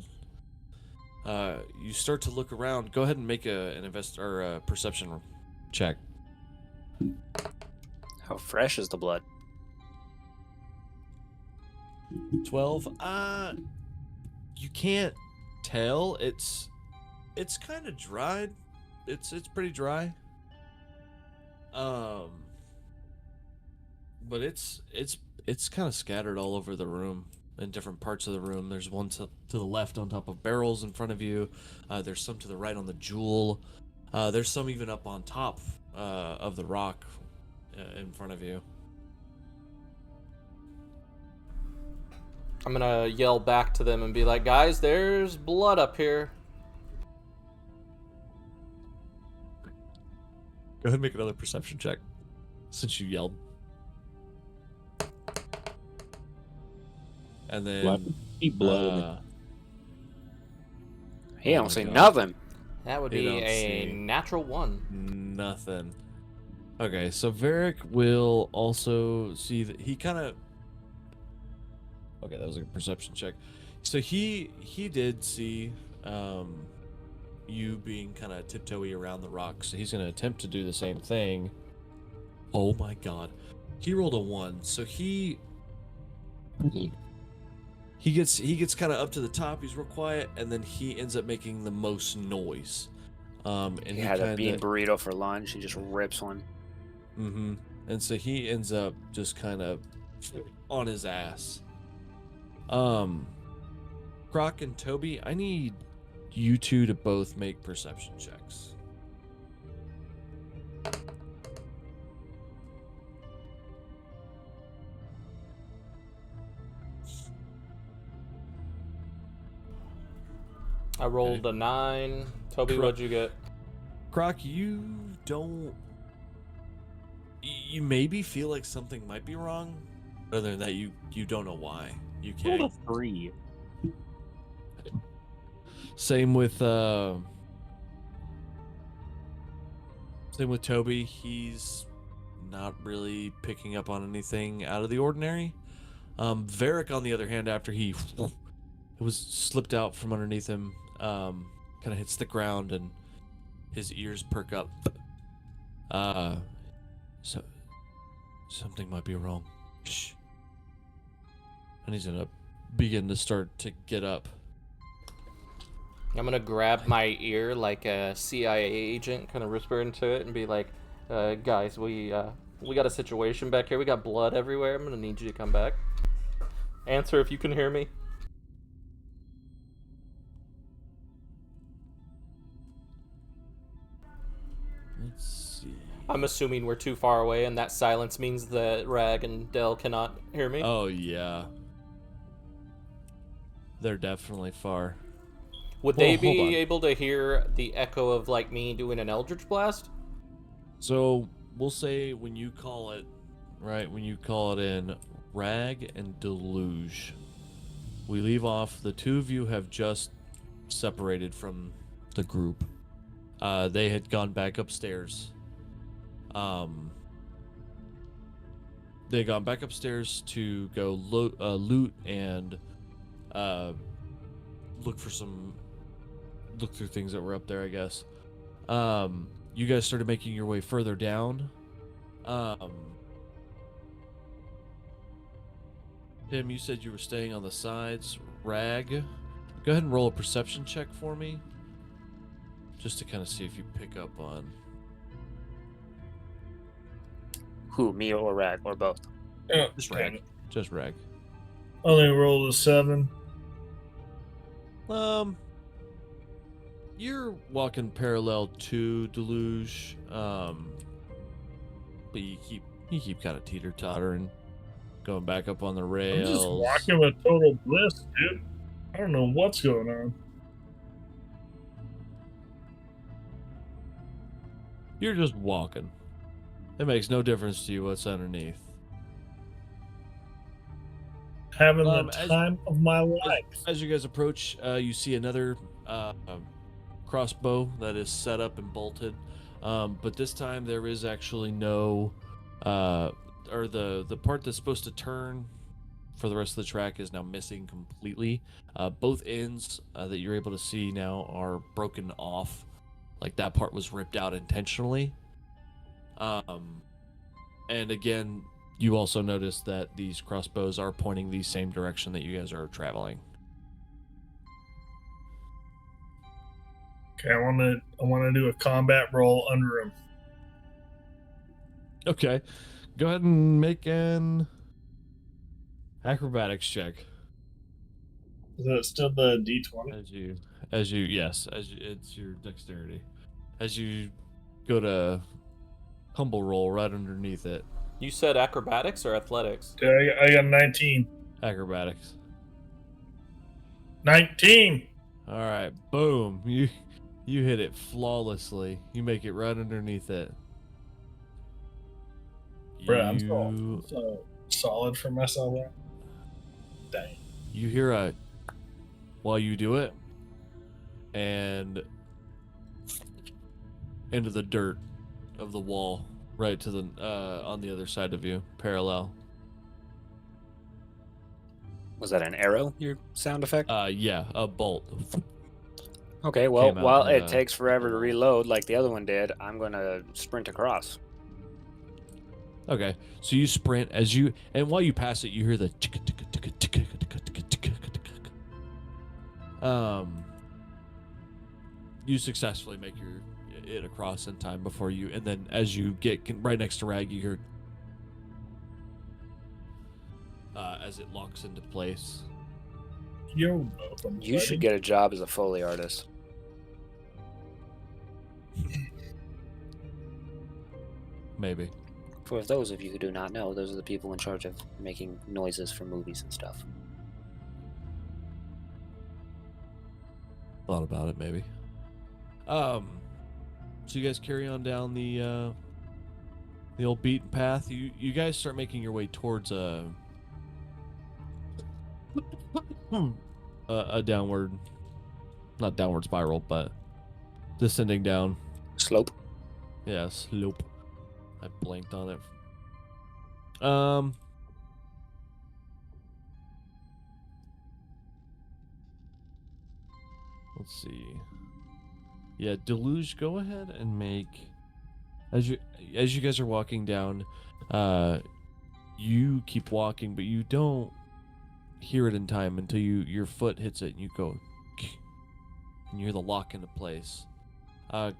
You start to look around. Go ahead and make a perception check. How fresh is the blood? 12. You can't tell. It's kind of dried. It's pretty dry. But it's kind of scattered all over the room, in different parts of the room. There's one to the left on top of barrels in front of you. There's some to the right on the jewel. There's some even up on top of the rock in front of you. I'm gonna yell back to them and be like, guys, there's blood up here. Go ahead and make another perception check, since you yelled. And then Blood. He Oh don't my say God. nothing. That would They be don't a see. natural 1. Nothing. Okay, so Varric will also see that he kind of. Okay, that was a perception check. So he did see you being kind of tiptoey around the rock, so he's going to attempt to do the same thing. Oh my god. He rolled a 1. So he gets kind of up to the top, he's real quiet, and then he ends up making the most noise. And He he had a kind bean of burrito for lunch. He just rips one. and so he ends up just kind of on his ass. Croc and Toby, I need you two to both make perception checks. I rolled a 9. Toby, what'd you get? Croc, you don't. You maybe feel like something might be wrong. Other than that, you don't know why. You Rolled can't. a 3. Same with Toby. He's not really picking up on anything out of the ordinary. Varric, on the other hand, after he was slipped out from underneath him, kind of hits the ground and his ears perk up. So something might be wrong. Shh. And he's gonna begin to start to get up. I'm gonna grab my ear like a CIA agent, kind of whisper into it and be like, guys, we got a situation back here. We got blood everywhere. I'm gonna need you to come back. Answer if you can hear me. Let's see. I'm assuming we're too far away, and that silence means that Rag and Del cannot hear me. Oh yeah. They're definitely far. Would Well, they hold on. be able to hear the echo of like me doing an Eldritch Blast? So we'll say when you call it, right? When you call it in, Rag and Deluge. We leave off. The two of you have just separated from the group. They had gone back upstairs. They had gone back upstairs to go loot and look through things that were up there, I guess. You guys started making your way further down. Tim, you said you were staying on the sides. Rag, go ahead and roll a perception check for me, just to kind of see if you pick up on. Who, me or Rag, or both? Oh, Just damn Rag. it. Just Rag. Only rolled a 7. You're walking parallel to Deluge, but you keep kind of teeter-tottering, going back up on the I'm rails. just walking with total bliss, dude. I don't know what's going on. You're just walking. It makes no difference to you what's underneath. Having the As- time of my life. As you guys approach, you see another crossbow that is set up and bolted, but this time there is actually no, or the part that's supposed to turn for the rest of the track is now missing completely. Both ends that you're able to see now are broken off, like that part was ripped out intentionally. And again, you also notice that these crossbows are pointing the same direction that you guys are traveling. Okay, I want to do a combat roll under him. Okay, go ahead and make an acrobatics check. Is it still the D20? It's your dexterity. As you go to humble roll right underneath it, You said acrobatics or athletics? Okay, I got 19. acrobatics. 19. All right, boom! You hit it flawlessly. You make it right underneath it. Bruh, I'm so solid for myself. Dang. You hear a while you do it, and into the dirt of the wall right to the on the other side of you, parallel. Was that an arrow, your sound effect? Yeah, a bolt. Okay, well, came out while and, it takes forever to wall. reload like the other one did, I'm going to sprint across. Okay, so you sprint and while you pass it, you hear the you successfully make it across in time before you, and then as you get right next to Rag, you hear as it locks into place. You're welcome. You should get a job as a Foley artist. Maybe. For those of you who do not know, those are the people in charge of making noises for movies and stuff. Thought about it, maybe. So you guys carry on down the old beaten path. You guys start making your way towards a downward, not downward spiral, but descending down. Slope. Yeah, slope. I blanked on it. Let's see. Yeah, Deluge, go ahead and make as you guys are walking down, you keep walking, but you don't hear it in time until your foot hits it and you go and you hear the lock into place.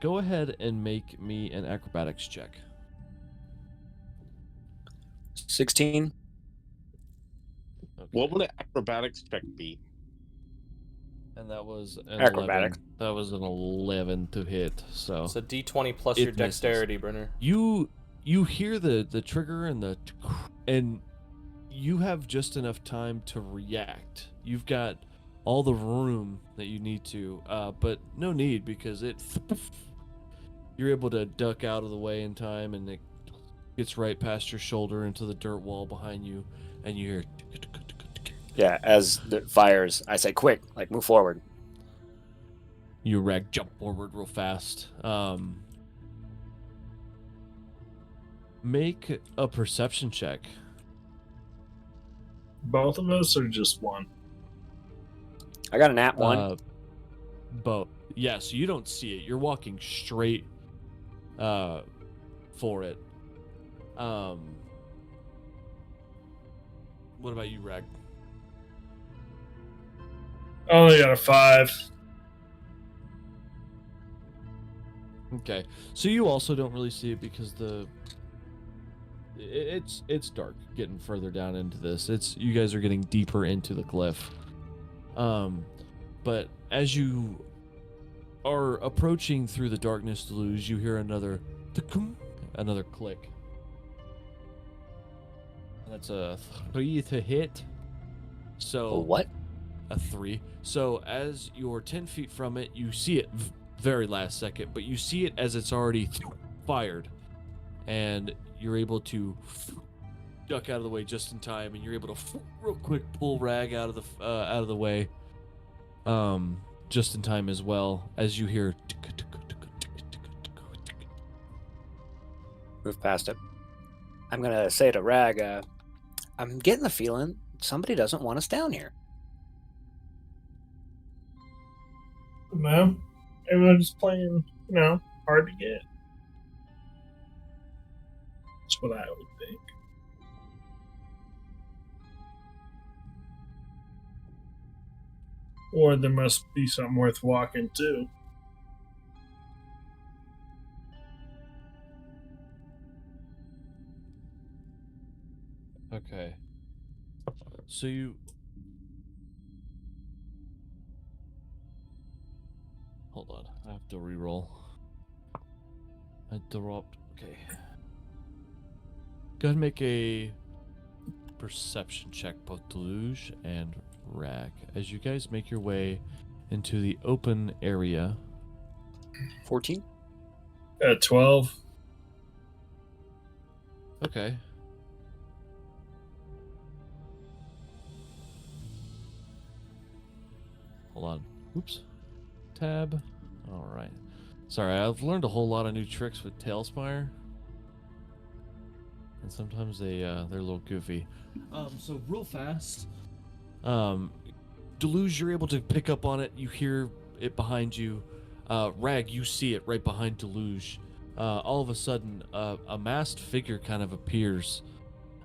Go ahead and make me an acrobatics check. 16. Okay. What would an acrobatics check be? And that was an Acrobatics. 11. That was an 11 to hit. So It's a D20 plus It your misses. dexterity, Brenner. you hear the trigger and you have just enough time to react. You've got all the room that you need to, but no need because you're able to duck out of the way in time, and it gets right past your shoulder into the dirt wall behind you, and you hear. Yeah, as it fires, I say, quick, like, move forward. You Rag jump forward real fast. Make a perception check. Both of us or just one? I got a nat 1. But yeah, so you don't see it. You're walking straight for it. What about you, Rag? I only got a 5. Okay, so you also don't really see it because it's dark getting further down into this. You guys are getting deeper into the cliff. But as you are approaching through the darkness, Deluge, you hear another click. That's a 3 to hit. So A what? A 3. So as you're 10 feet from it, you see it very last second, but you see it as it's already fired, and you're able to duck out of the way just in time, and you're able to real quick pull Rag out of the way, just in time as well as you hear. Move past it. I'm going to say to Rag, I'm getting the feeling somebody doesn't want us down here. No, everyone's playing, hard to get. That's what I would think. Or there must be something worth walking to. Okay. So you. Hold on, I have to reroll. I dropped. Okay. Go ahead and make a perception check, both Deluge and Rag, as you guys make your way into the open area. 14? 12. Okay. Hold on. Oops. Tab. All right. Sorry, I've learned a whole lot of new tricks with Tailspire. and sometimes they're a little goofy. So real fast, Deluge, you're able to pick up on it. You hear it behind you. Rag, you see it right behind Deluge. All of a sudden, a masked figure kind of appears,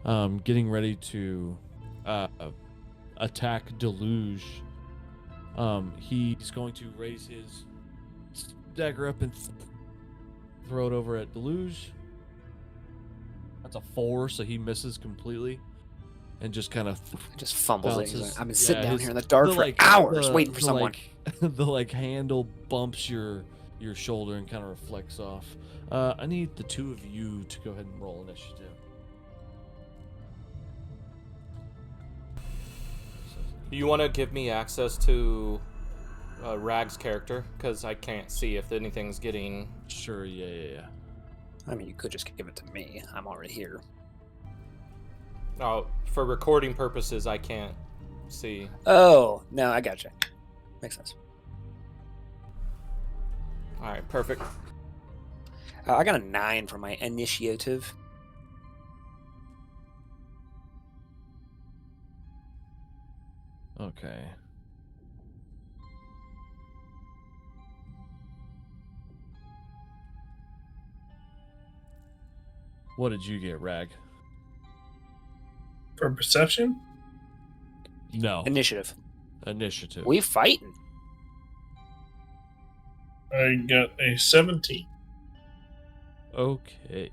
getting ready to attack Deluge. He's going to raise his dagger up and throw it over at Deluge. That's a 4, so he misses completely, and just kind of Just fumbles it. He's bounces. like, I've been sitting Yeah, down here in the dark for like, hours waiting for someone. The handle bumps your shoulder and kind of reflects off. I need the two of you to go ahead and roll initiative. You want to give me access to Rag's character? Because I can't see if anything's getting... Sure, yeah. I mean, you could just give it to me. I'm already here. Oh, for recording purposes, I can't see. Oh, no, I gotcha. Makes sense. All right, perfect. I got a 9 for my initiative. Okay. What did you get, Rag? For perception? No. Initiative. Initiative. We fighting. I got a 17. Okay.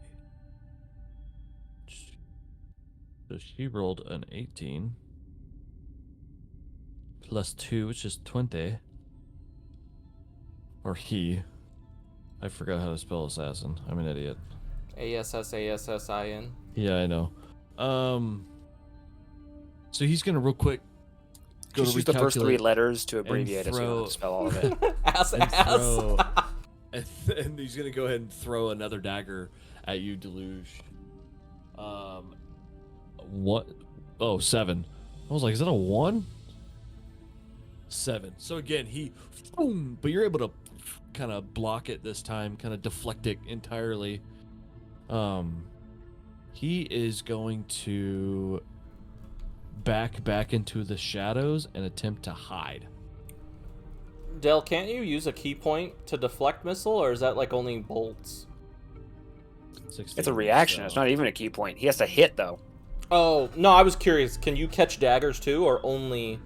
So she rolled an 18. Plus 2, which is 20. Or he. I forgot how to spell assassin. I'm an idiot. ASSASSIN. Yeah, I know. So he's gonna real quick go Just to use the first 3 recalculate letters to abbreviate it so you don't have to spell all of it. Ass. and he's gonna go ahead and throw another dagger at you, Deluge. What? Oh, 7. I was like, is that a 1? 7. So again, he, boom, but you're able to kind of block it this time, kind of deflect it entirely. He is going to back into the shadows and attempt to hide. Del, can't you use a key point to deflect missile, or is that like only bolts? 16, It's a reaction. so- It's not even a key point. He has to hit, though. Oh, no, I was curious. Can you catch daggers too, or only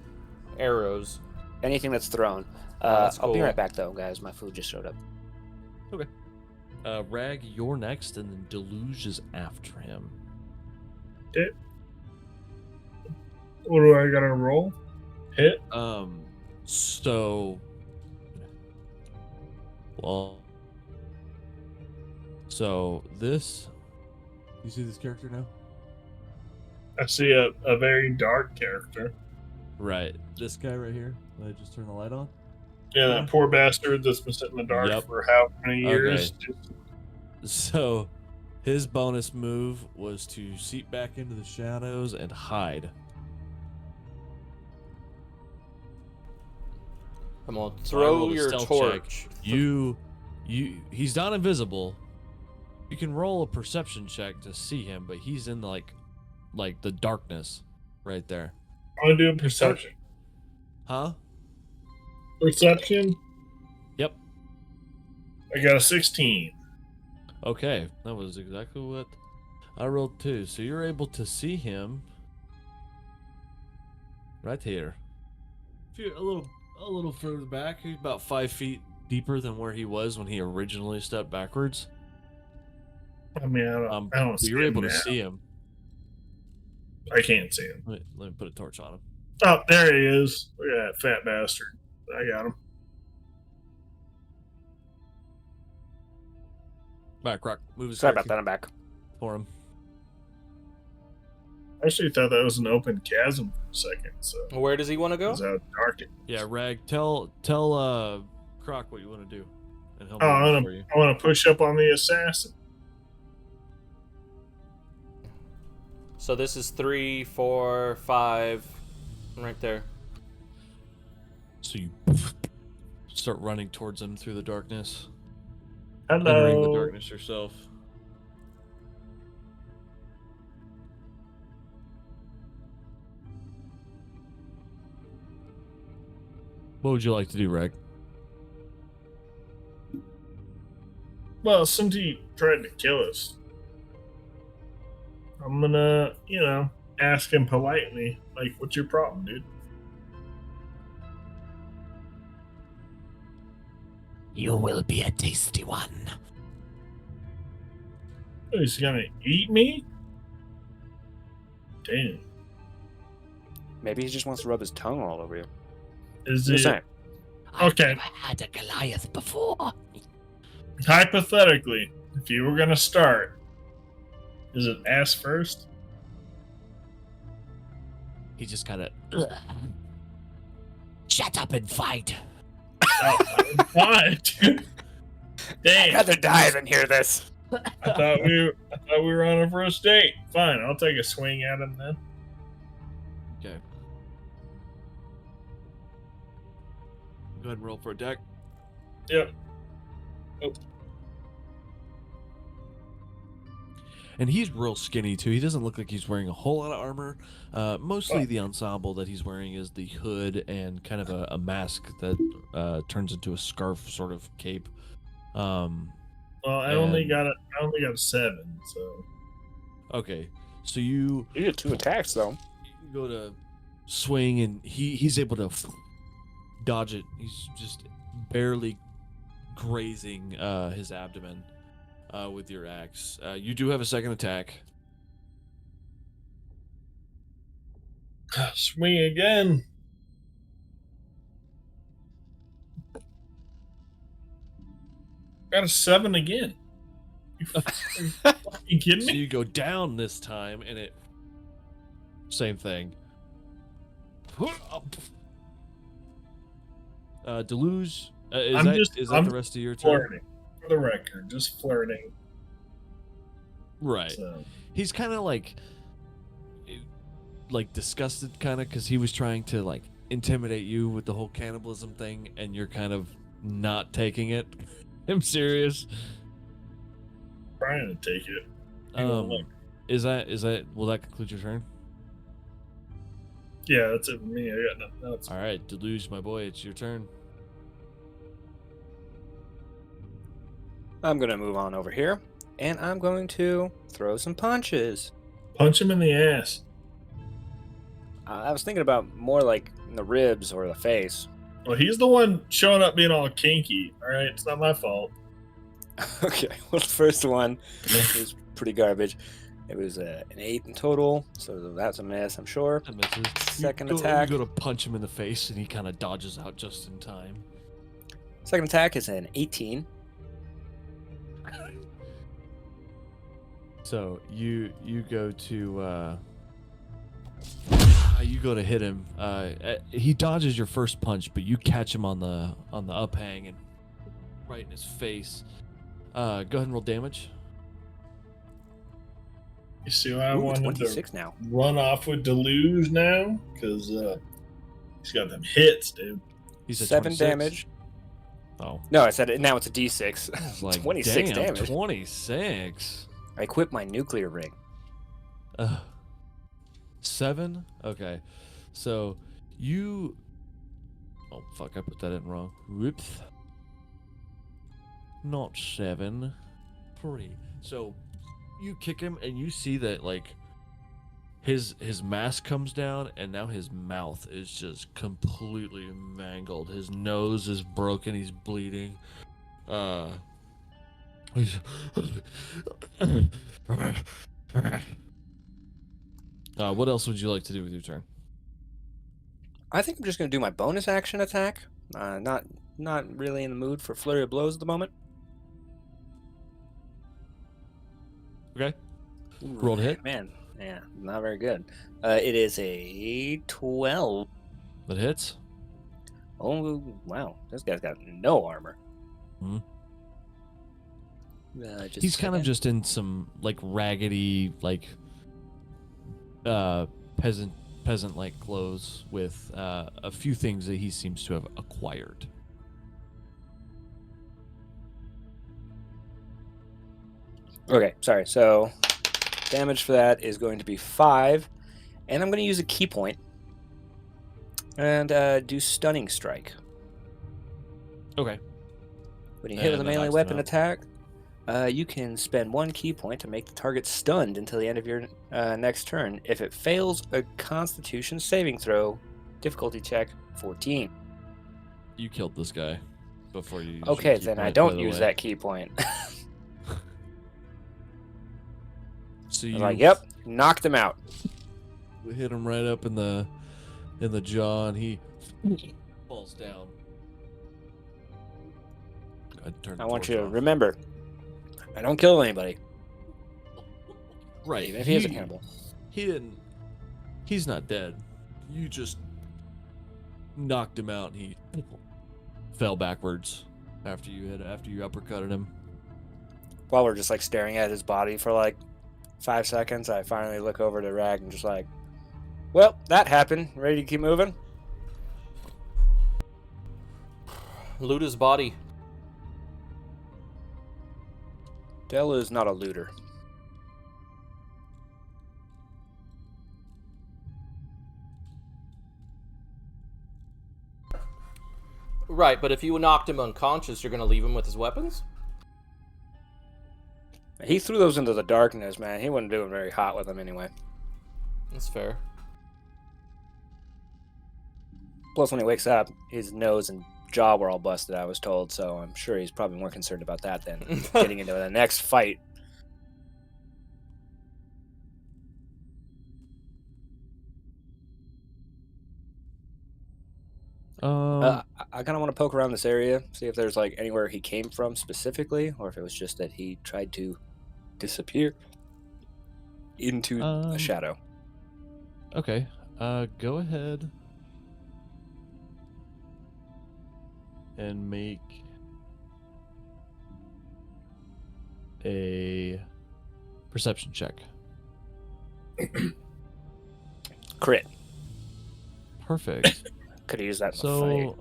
arrows? Anything that's thrown. That's I'll be cool. right back, though, guys. My food just showed up. Rag, you're next, and then Deluge is after him. What do I gotta roll? Hit? So, well, so this, you see this character now? I see a very dark character. Right, this guy right here. Did I just turn the light on? Yeah, that poor bastard that's been sitting in the dark Yep. for how many years? So, his bonus move was to seep back into the shadows and hide. I'm gonna So I throw rolled a your stealth torch. He's not invisible. You can roll a perception check to see him, but he's in like the darkness right there. I'm gonna do a perception. Huh? Perception? Yep. I got a 16. Okay, that was exactly what I rolled too. So you're able to see him right here. A little further back. He's about 5 feet deeper than where he was when he originally stepped backwards. I mean, I don't But see you're him able to now. see him. I can't see him. Let me put a torch on him. Oh, there he is. Look at that fat bastard. I got him. Back, Rock. Move his Sorry about character that. I'm back. for him. I actually thought that was an open chasm for a second. So Where does he want to go? that's how dark it. Yeah, Rag. Tell Croc what you want to do, and he'll Oh, move for you. I want to push up on the assassin. So this is 3, 4, 5, right there. So you start running towards him through the darkness, Hello. entering the darkness yourself. What would you like to do, Reg? Well, since he tried to kill us, I'm gonna, ask him politely, like, what's your problem, dude? You will be a tasty one. Oh, he's gonna eat me? Damn. Maybe he just wants to rub his tongue all over you. Is Just it saying. Okay. I've never had a Goliath before. hypothetically, if you were gonna start, is it ass first? He just kind of. Shut up and fight. Oh, what? I'd Dang! rather die than hear this. I thought we were on a first date. Fine, I'll take a swing at him then. Okay. Go ahead and roll for a deck. Yep. And he's real skinny too. He doesn't look like he's wearing a whole lot of armor. Mostly the ensemble that he's wearing is the hood and kind of a mask that turns into a scarf sort of cape. Well, I only And- got a 7, so Okay, so you You get 2 attacks though. go to swing and he's able to dodge it. He's just barely grazing his abdomen with your axe. You do have a second attack. swing again. Got a 7 again. You fucking kidding So me? you go down this time and it same thing. Deluge, is I'm that just- is that I'm the rest of your turn? Flirting, for the record, just flirting. Right. So. He's kind of like disgusted kind of because he was trying to like intimidate you with the whole cannibalism thing and you're kind of not taking it. I'm serious. Trying to take it. You know, Um, like- is that will that conclude your turn? Yeah, that's it for me. I got nothing else. All right, Deluge, my boy, it's your turn. I'm gonna move on over here, and I'm going to throw some punches. Punch him in the ass. I was thinking about more like in the ribs or the face. Well, he's the one showing up being all kinky. All right, it's not my fault. Okay, well, the first one was pretty garbage. It was an 8 in total, so that's a miss, I'm sure. That misses. Second you attack. You go to punch him in the face, and he kind of dodges out just in time. Second attack is an 18. So you go to you go to hit him. He dodges your first punch, but you catch him on the uphang and right in his face. Go ahead and roll damage. You see why I Ooh, wanted 26 to now. run off with Deluge now? Because he's got them hits, dude. He's at 7 26. damage. Oh, No, I said it. Now it's a D6. it's like 26 damn, damage. 26. I equipped my nuclear ring. 7. Okay, so you. Oh fuck! I put that in wrong. Whoops. Not 7. 3. So you kick him, and you see that like his mask comes down, and now his mouth is just completely mangled. His nose is broken. He's bleeding. He's what else would you like to do with your turn? I think I'm just going to do my bonus action attack. Not really in the mood for flurry of blows at the moment. Okay. Roll to hit. Man, yeah, not very good. It is a 12. That hits. Oh, wow. This guy's got no armor. Mhm. Just He's a kind of second. just in some like raggedy like peasant like clothes with a few things that he seems to have acquired. Okay, sorry. So damage for that is going to be 5. And I'm going to use a key point and do Stunning Strike. Okay. When you hit with a And that melee knocks weapon them attack, you can spend 1 key point to make the target stunned until the end of your next turn. If it fails a Constitution saving throw, difficulty check 14. You killed this guy before you used Okay, your key then I point, by don't the use way. that key point. So I'm you like, yep, knocked him out. hit him right up in the jaw, and he falls down. I want you to remember, I don't kill anybody, right? even if he is a cannibal. He didn't. He's not dead. You just knocked him out, and he fell backwards after you uppercutted him. While we're just like staring at his body for like 5 seconds, I finally look over to Rag and just like, well, that happened. Ready to keep moving? Loot his body. Dell is not a looter. Right, but if you knocked him unconscious, you're going to leave him with his weapons? He threw those into the darkness, man. He wasn't doing very hot with them anyway. That's fair. Plus, when he wakes up, his nose and jaw were all busted, I was told, so I'm sure he's probably more concerned about that than getting into the next fight. I kind of want to poke around this area, see if there's like anywhere he came from specifically, or if it was just that he tried to disappear into a shadow. Okay. Go ahead and make a perception check. Crit. Perfect. Could have used that in the So, fight.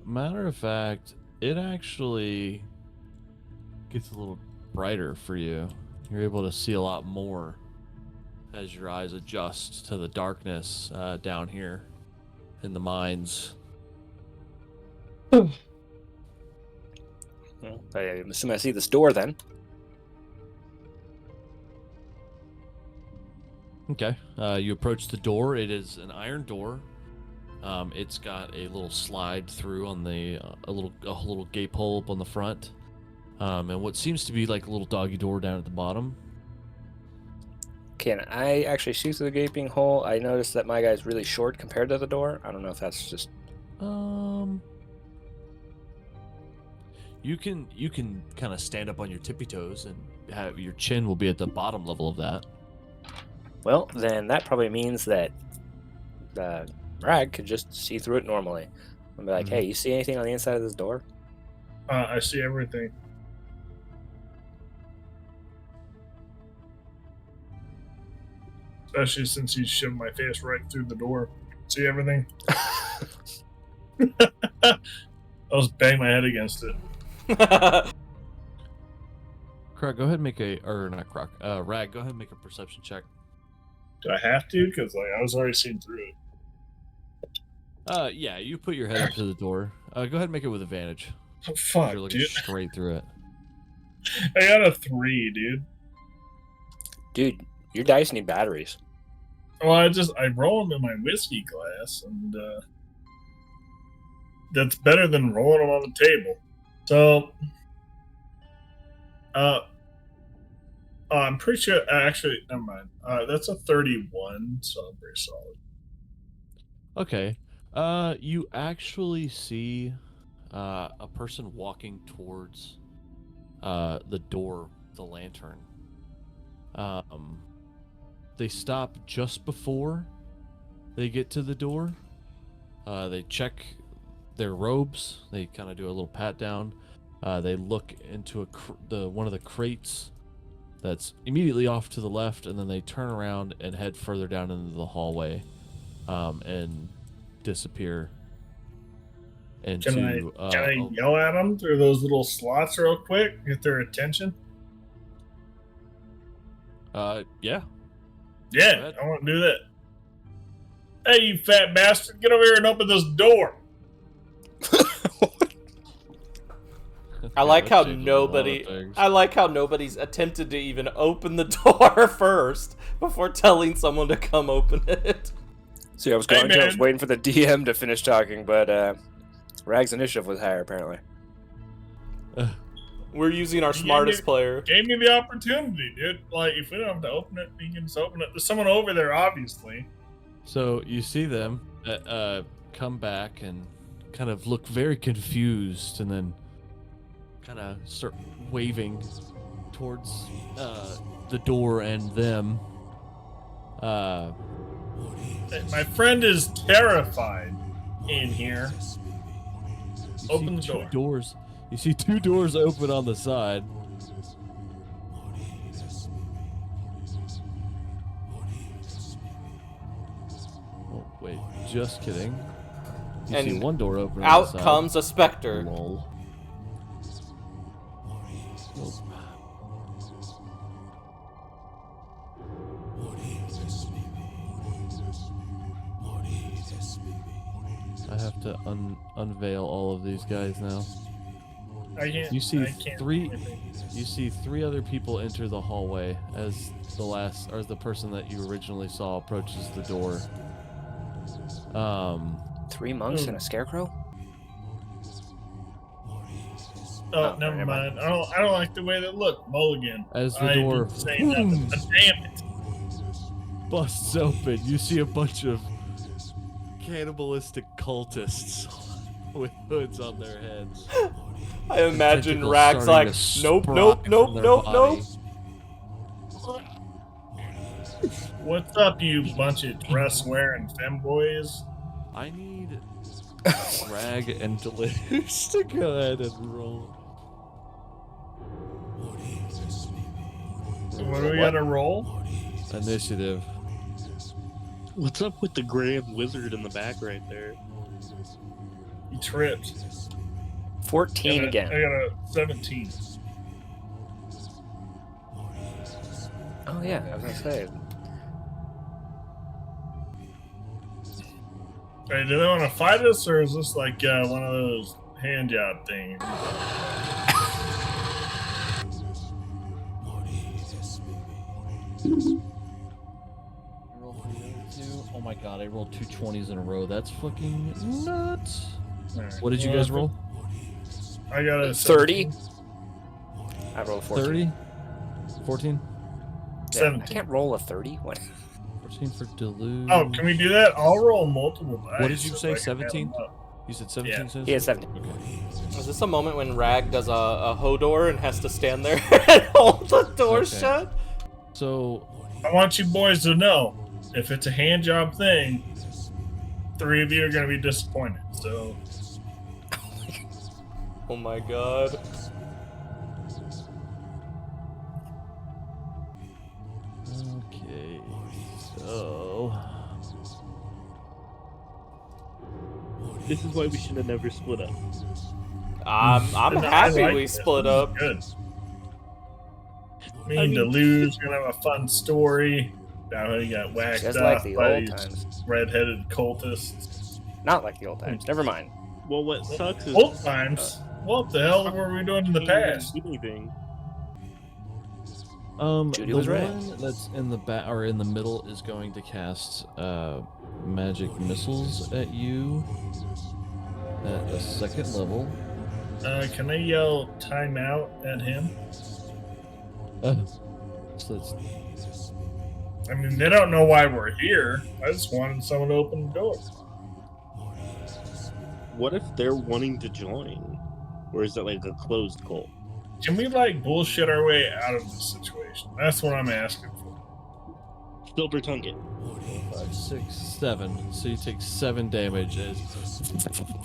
matter of fact, it actually gets a little brighter for you. You're able to see a lot more as your eyes adjust to the darkness down here in the mines. Well, I'm assuming I see this door then. Okay. You approach the door. It is an iron door. It's got a little slide through on the a little gape hole up on the front, and what seems to be like a little doggy door down at the bottom. Can I actually see through the gaping hole? I noticed that my guy's really short compared to the door. I don't know if that's just... You can kind of stand up on your tippy toes, and have your chin will be at the bottom level of that. Well, then that probably means that Rag could just see through it normally. And be like, hey, you see anything on the inside of this door? I see everything. Especially since he shoved my face right through the door. See everything? I was bang my head against it. Croc, go ahead and make not Croc. Rag, go ahead and make a perception check. Do I have to? Because I was already seeing through it. Yeah, you put your head up to the door. Go ahead and make it with advantage. Oh, fuck, You're looking dude. straight through it. I got a 3, dude. Dude, your dice need batteries. Well, I roll them in my whiskey glass, and that's better than rolling them on the table. So, I'm pretty sure. Actually, never mind. That's a 31, so I'm pretty solid. Okay. You actually see a person walking towards the door, the lantern. They stop just before they get to the door. They check their robes. They kind of do a little pat down. They look into one of the crates that's immediately off to the left, and then they turn around and head further down into the hallway, and disappear into. Can I yell at them through those little slots real quick? Get their attention. Yeah. Yeah, I want to do that. Hey, you fat bastard! Get over here and open this door. I like how I've changed a lot of nobody. things. I like how nobody's attempted to even open the door first before telling someone to come open it. See, I was Hey, going to. I was man. waiting for the DM to finish talking, but Rag's initiative was higher apparently. We're using our You smartest gave player. Gave me the opportunity, dude. Like, if we don't have to open it, we can just open it. There's someone over there, obviously. So you see them come back and kind of look very confused, and then kind of start waving towards the door and them. My friend is terrified in here. You Open see the two door. doors. You see two doors open on the side. Oh, wait, just kidding. You see And one door open on the Out side. comes a specter. Lol. I have to unveil all of these guys now. I can't. You see I can't three. do anything. You see three other people enter the hallway as the person that you originally saw approaches the door. 3 monks and a scarecrow. Oh, never mind. I don't like the way they look. Mulligan. As the I door didn't say nothing. But damn it. busts open, you see a bunch of cannibalistic cultists with hoods on their heads. I imagine Tentacles Rag's starting like, to nope, sprout nope, from nope, their nope, body. nope. What's up, you bunch of dress-wearing femboys? I need Rag and Delirious to go ahead and roll. What do we gotta roll? Initiative. What's up with the Grand Wizard in the back right there? He tripped. 14 I again. got a 17. Oh yeah, I was gonna say. Hey, do they want to fight us, or is this like one of those hand job things? Oh my god, I rolled 2 20s in a row. That's fucking nuts. Alright. What did you guys roll? I got a 30. 17. I rolled 14. 30? 14? Yeah, I 17. can't roll a 30. What? 14 for Deluge. Oh, can we do that? I'll roll multiple dice. What did you so say, I can add 17? them up. You said 17 Yeah. cents? He had 17. Okay. Is this a moment when Rag does a Hodor and has to stand there and hold the door Okay. shut? So, I want you boys to know, if it's a hand job thing, 3 of you are going to be disappointed. So, Oh my god. okay. So, This is why we should have never split up. I'm I happy like we this. split This is up. Good. Me I and mean- Deluge gonna have a fun story about how he got whacked Just off like the by old these times. red-headed cultists. Not like the old times. Never mind. Well, what sucks is Old times? What the hell were we doing in the past? anything. Judy the was right. one that's in the back or in the middle is going to cast magic missiles at you at a 2nd level. Can I yell time out at him? So that's I mean, they don't know why we're here. I just wanted someone to open the door. What if they're wanting to join? Or is it like a closed cult? Can we, like, bullshit our way out of this situation? That's what I'm asking for. Silver tongue it. 5, 6, 7. So you take 7 damage as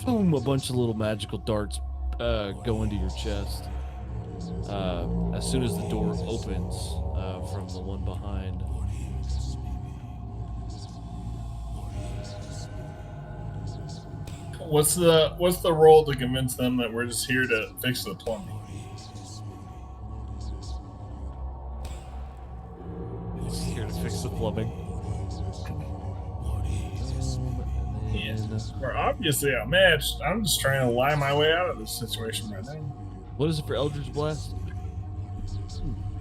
boom, a bunch of little magical darts go into your chest. As soon as the door opens from the one behind. What's the role to convince them that we're just here to fix the plumbing? It's here to fix the plumbing. Yeah. We're obviously outmatched. I'm just trying to lie my way out of this situation right now. What is it for Eldritch Blast?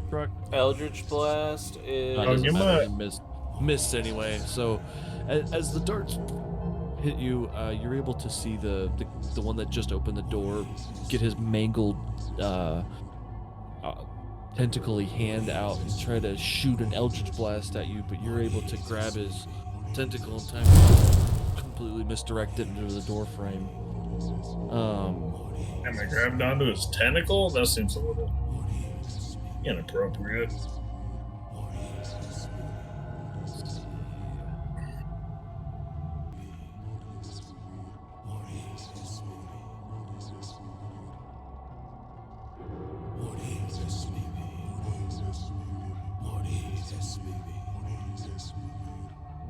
Truck. Eldritch Blast is. No, it Oh, doesn't you matter. might- You missed anyway. So, as the darts hit you, you're able to see the one that just opened the door get his mangled, tentacly hand out and try to shoot an Eldritch Blast at you, but you're able to grab his tentacle in time to completely misdirect it into the door frame. Am I grabbed onto his tentacle? That seems a little inappropriate.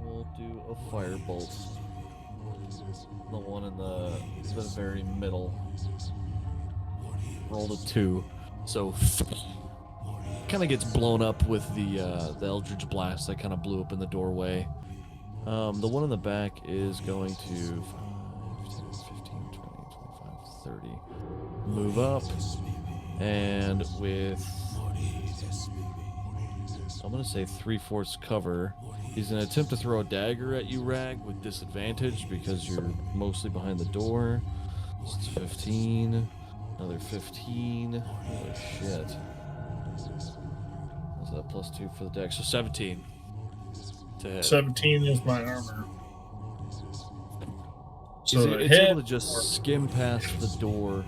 We'll do a firebolt. The one in the very middle. Rolled a 2, so kind of gets blown up with the Eldritch Blast that kind of blew up in the doorway. The one in the back is going to 5, 10, 15, 20, 25, 30. Move up, and with I'm gonna say 3/4 cover. He's gonna attempt to throw a dagger at you, Rag, with disadvantage because you're mostly behind the door. It's 15. Another 15. Holy shit. What's that? +2 for the deck. So 17 to hit. 17 is my armor. So the it's hit, able to just skim past the door.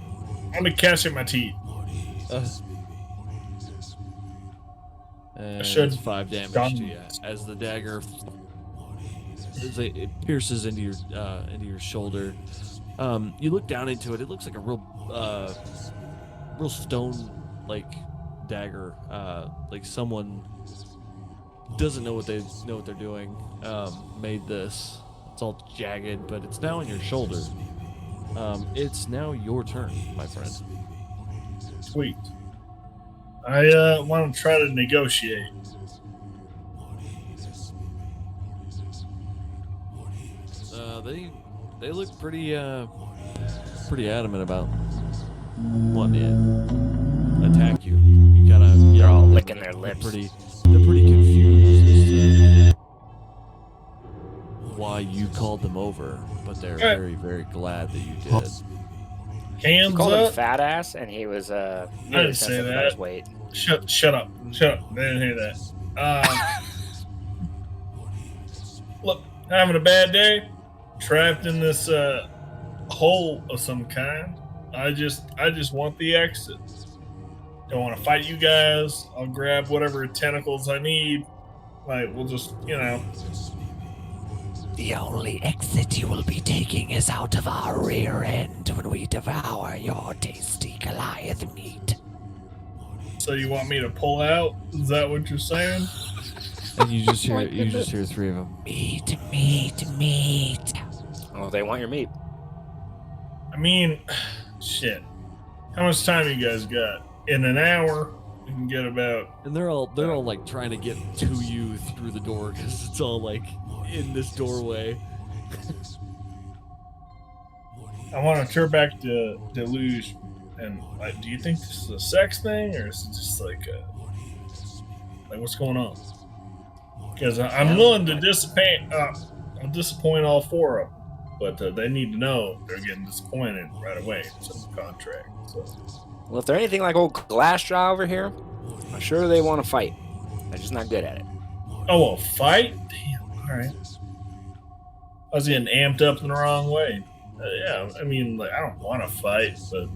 I'm gonna catch in my teeth. And should it's 5 damage done. to you as the dagger it pierces into your shoulder. You look down into it. It looks like a real stone like dagger. Like someone doesn't know what they're doing. Made this. It's all jagged, but it's now on your shoulder. It's now your turn, my friend. Sweet. I want to try to negotiate. They look pretty adamant about wanting to attack you. You gotta. They're all they're- licking their lips. They're pretty confused as to why you called them over, but they're Alright. very, very glad that you did. You Hands called him up. fat ass, and he was I really didn't say sensitive about that. his weight. Shut up. Shut up. I didn't hear that. Look, having a bad day. Trapped in this hole of some kind. I just want the exit. Don't want to fight you guys. I'll grab whatever tentacles I need. Like, we'll just, The only exit you will be taking is out of our rear end when we devour your tasty Goliath meat. So you want me to pull out? Is that what you're saying? And you just hear 3 of them. Meat, meat, meat. Oh, they want your meat. I mean, shit. How much time you guys got? In an hour, we can get about. And they're all like trying to get to you through the door because it's all like in this doorway. I want to turn back to Deluge, and like, do you think this is a sex thing, or is it just like what's going on? Because I'm willing to disappoint. I'll disappoint all 4 of them, but they need to know they're getting disappointed right away. It's in the contract. So. Well, if they're anything like old Glassjaw over here, I'm sure they want to fight. They're just not good at it. Oh, a fight? Damn. All right. I was getting amped up in the wrong way. Yeah, I mean, like, I don't want to fight, but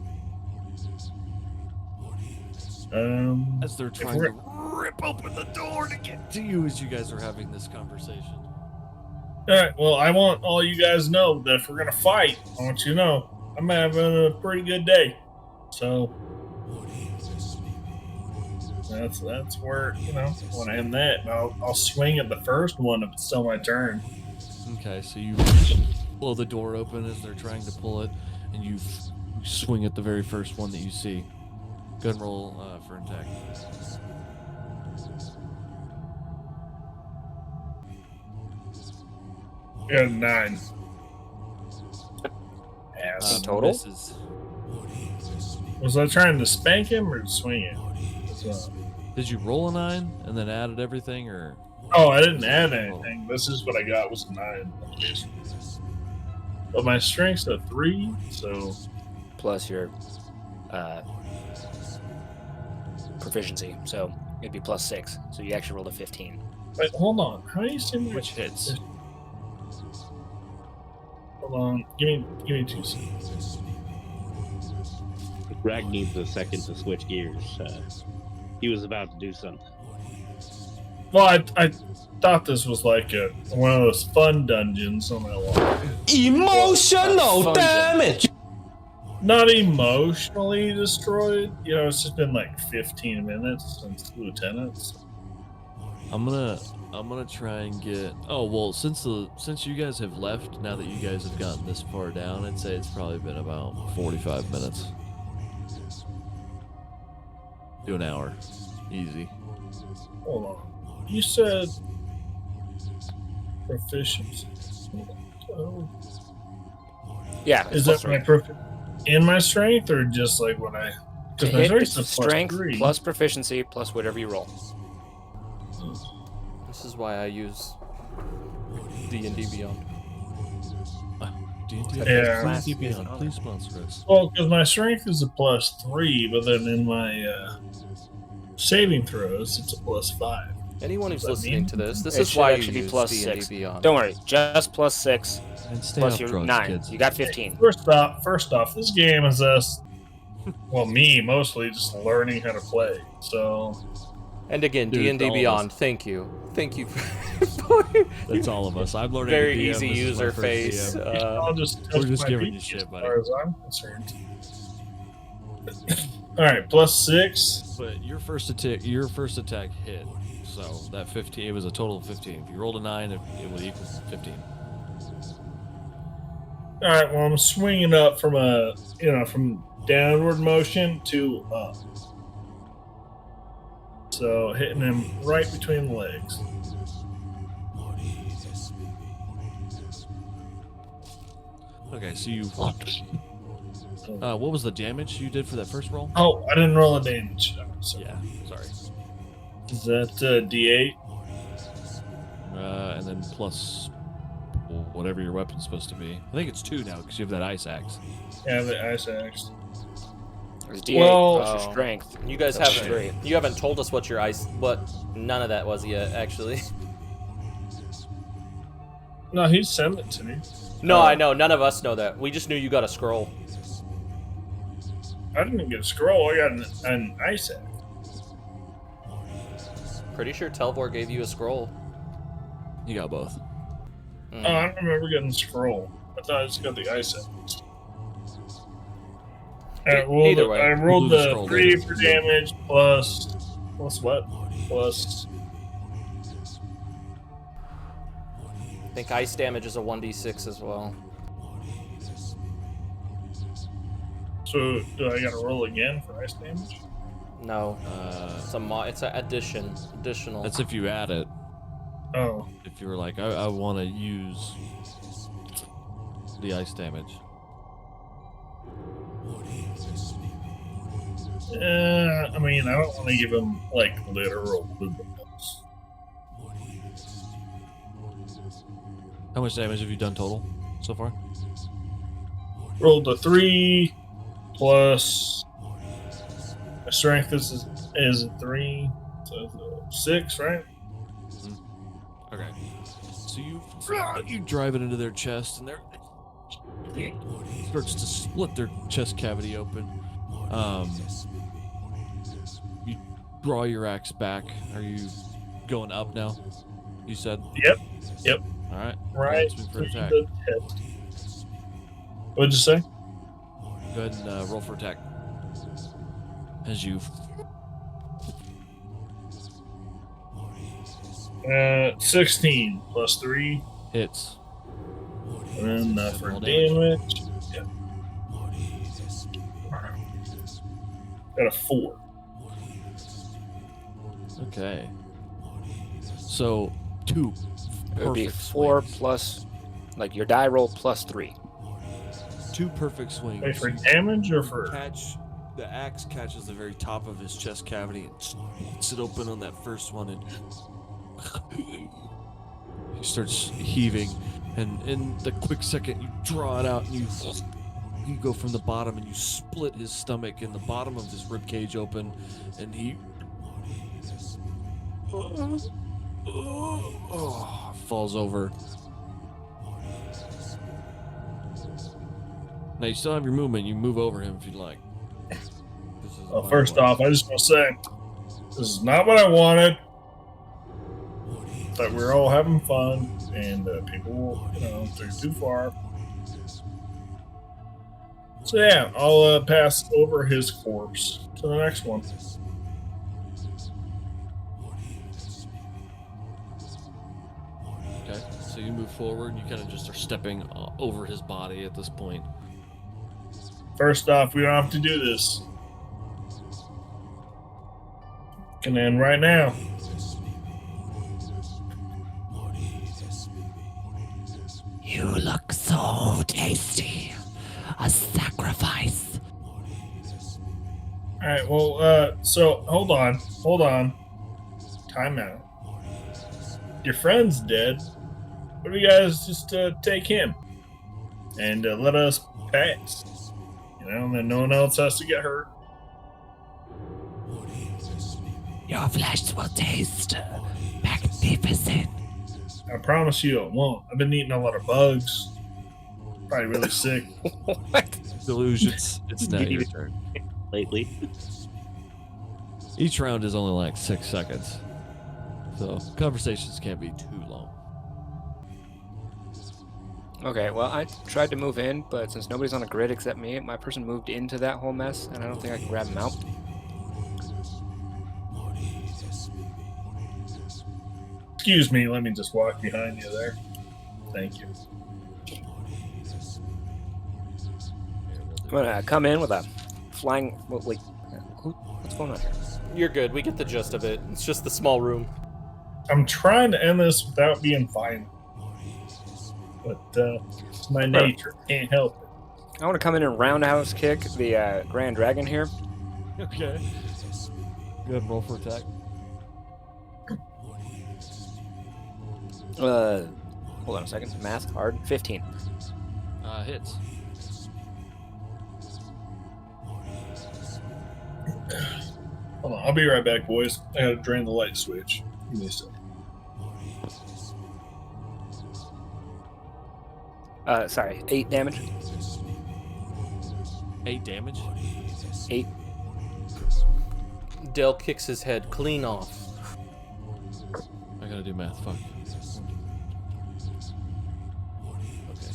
As they're trying to rip open the door to get to you as you guys are having this conversation. All right. Well, I want all you guys to know that if we're gonna fight, I want you to know I'm having a pretty good day. So that's where I want to end that. And I'll swing at the first one if it's still my turn. Okay, so you blow the door open as they're trying to pull it, and you swing at the very first one that you see. Go and roll for an attack. Yeah, 9. Total? Misses. Was I trying to spank him or swing him? So, Did you roll a 9 and then added everything, or? oh, I didn't add anything. This is what I got was a 9. But my strength's a 3, so Plus your proficiency, so it'd be plus 6. So you actually rolled a 15. wait, hold on. How do you see me? Which hits? Hold on. Give me 2 seconds. Greg needs a second to switch gears. He was about to do something. Well, I thought this was like one of those fun dungeons on that one. Emotional Fun damage. Not emotionally destroyed. You know, it's just been like 15 minutes since Lieutenants. I'm gonna try and get. Oh well, since you guys have left, now that you guys have gotten this far down, I'd say it's probably been about 45 minutes. Do an hour, easy. Hold on. You said proficiency. Oh. Yeah, Is plus that my in my strength or just like when I? to Because my hit, strength's it's a plus strength 3. plus proficiency plus whatever you roll. This is why I use D&D Beyond. D&D Yeah. Beyond, please sponsor us. Well, because my strength is a plus 3, but then in my saving throws, it's a plus 5. Anyone who's Does that listening mean- to this, this It is should why you actually be use plus D&D 6. Beyond. Don't worry, just plus 6 And stay plus off your drugs, 9. kids. You got 15. First off, this game is us. Well, me mostly just learning how to play. So And again, Dude, D&D all of Beyond, us. thank you. Thank you for That's all of us. I'm learning. very to DM. easy This is my user first face. DM. I'll just we're touch just my giving you feet shit, as buddy. far as I'm concerned. All right, plus 6. But your first attack hit. So that 15, it was a total of 15. If you rolled a 9, it would equal 15. All right, well I'm swinging up from from downward motion to up. So hitting him right between the legs. Okay, so you. What was the damage you did for that first roll? Oh, I didn't roll a damage. So Yeah, sorry. is that D8? And then plus whatever your weapon's supposed to be. I think it's 2 now because you have that ice axe. Yeah, the ice axe. It's D8 Well- plus your strength. You guys That's haven't great. you haven't told us what none of that was yet, actually. No, he sent it to me. No, I know, none of us know that. We just knew you got a scroll. I didn't get a scroll. I got an ice axe. Pretty sure Telvor gave you a scroll. You got both. Mm. Oh, I don't remember getting a scroll. I thought I just got the ice axe. Either way. I rolled We'll do the the scroll 3 later. for damage plus what? Plus I think ice damage is a 1d6 as well. so do I gotta roll again for ice damage? No, it's an additional. That's if you add it. Oh. If you were like, I want to use the ice damage. I mean, I don't want to give him like literal blue balls. How much damage have you done total so far? Rolled the 3 plus my strength is a 3, so 6, right? Okay. So you drive it into their chest, and it starts to split their chest cavity open. You draw your axe back. Are you going up now? You said. Yep. All right. Right. Swing for an attack. through the chest. What'd you say? Go ahead and roll for attack. As you. 16 plus 3, Hits. and then for Roll damage. damage. Yep. Got a 4. Okay. So 2. It would be perfect 4 swings. plus, like your die roll plus 3. 2 perfect swings. Wait, for damage or for? Catch the axe catches the very top of his chest cavity and splits it open on that first one, and he starts heaving. And in the quick second, you draw it out, and you go from the bottom, and you split his stomach and the bottom of his rib cage open, and he falls over. Now you still have your movement. You move over him if you'd like. Well, first off, I just want to say, this is not what I wanted. That we're all having fun, and people, they're too far. So yeah, I'll pass over his corpse to the next one. Okay, so you move forward, and you kind of just are stepping over his body at this point. First off, we don't have to do this. Can end right now. You look so tasty. A sacrifice. Alright, well, so hold on. Time out. Your friend's dead. What do you guys just take him? And let us pass. And then no one else has to get hurt. Your flesh will taste magnificent. I promise you it won't. I've been eating a lot of bugs. Probably really sick. What? Delusions. It's not your turn. Lately. Each round is only like 6 seconds, so conversations can't be too long. Okay, well, I tried to move in, but since nobody's on the grid except me, my person moved into that whole mess, and I don't think I can grab him out. Excuse me, let me just walk behind you there. Thank you. I'm gonna come in with a flying... Wait, what's going on here? You're good. We get the gist of it. It's just the small room. I'm trying to end this without being violent. But it's my nature. Can't help it. I want to come in and roundhouse kick the Grand Dragon here. Okay. Go ahead and roll for attack. Hold on a second. Math hard. 15. Hits. Hold on, I'll be right back, boys. I gotta drain the light switch. Give me a second. Sorry, 8 damage. 8 damage? 8. Dell kicks his head clean off. I gotta do math. Fuck. Okay.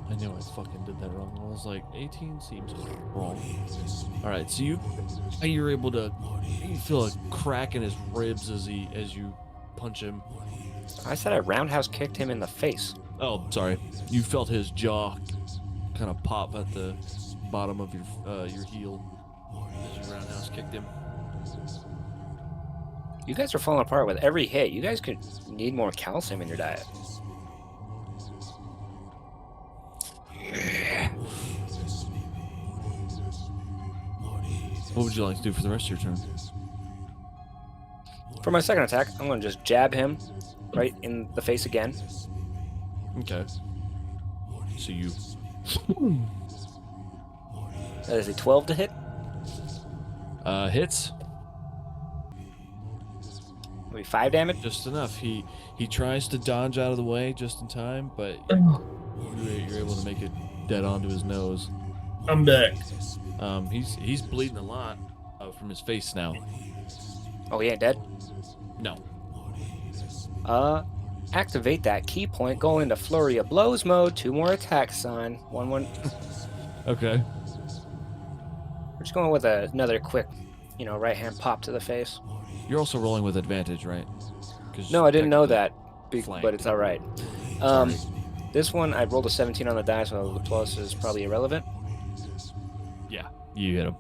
I knew I fucking did that wrong. I was like, 18 seems wrong. Alright, so you're able to you feel a crack in his ribs as you punch him. I said I roundhouse kicked him in the face. Oh, sorry. You felt his jaw kind of pop at the bottom of your heel as you roundhouse kicked him. You guys are falling apart with every hit. You guys could need more calcium in your diet. What would you like to do for the rest of your turn? For my second attack, I'm going to just jab him right in the face again. Okay. So you... That is a 12 to hit. Hits. Maybe 5 damage. Just enough. He tries to dodge out of the way just in time, but you're able to make it dead onto his nose. I'm back. He's bleeding a lot from his face now. Oh, he ain't dead? No. Activate that key point. Go into flurry of blows mode. 2 more attacks, son. 1. Okay. We're just going with another quick, right hand pop to the face. You're also rolling with advantage, right? No, I didn't know technically that, flanked. but it's all right. Sorry. This one, I rolled a 17 on the die, so the plus is probably irrelevant. Yeah, you hit him.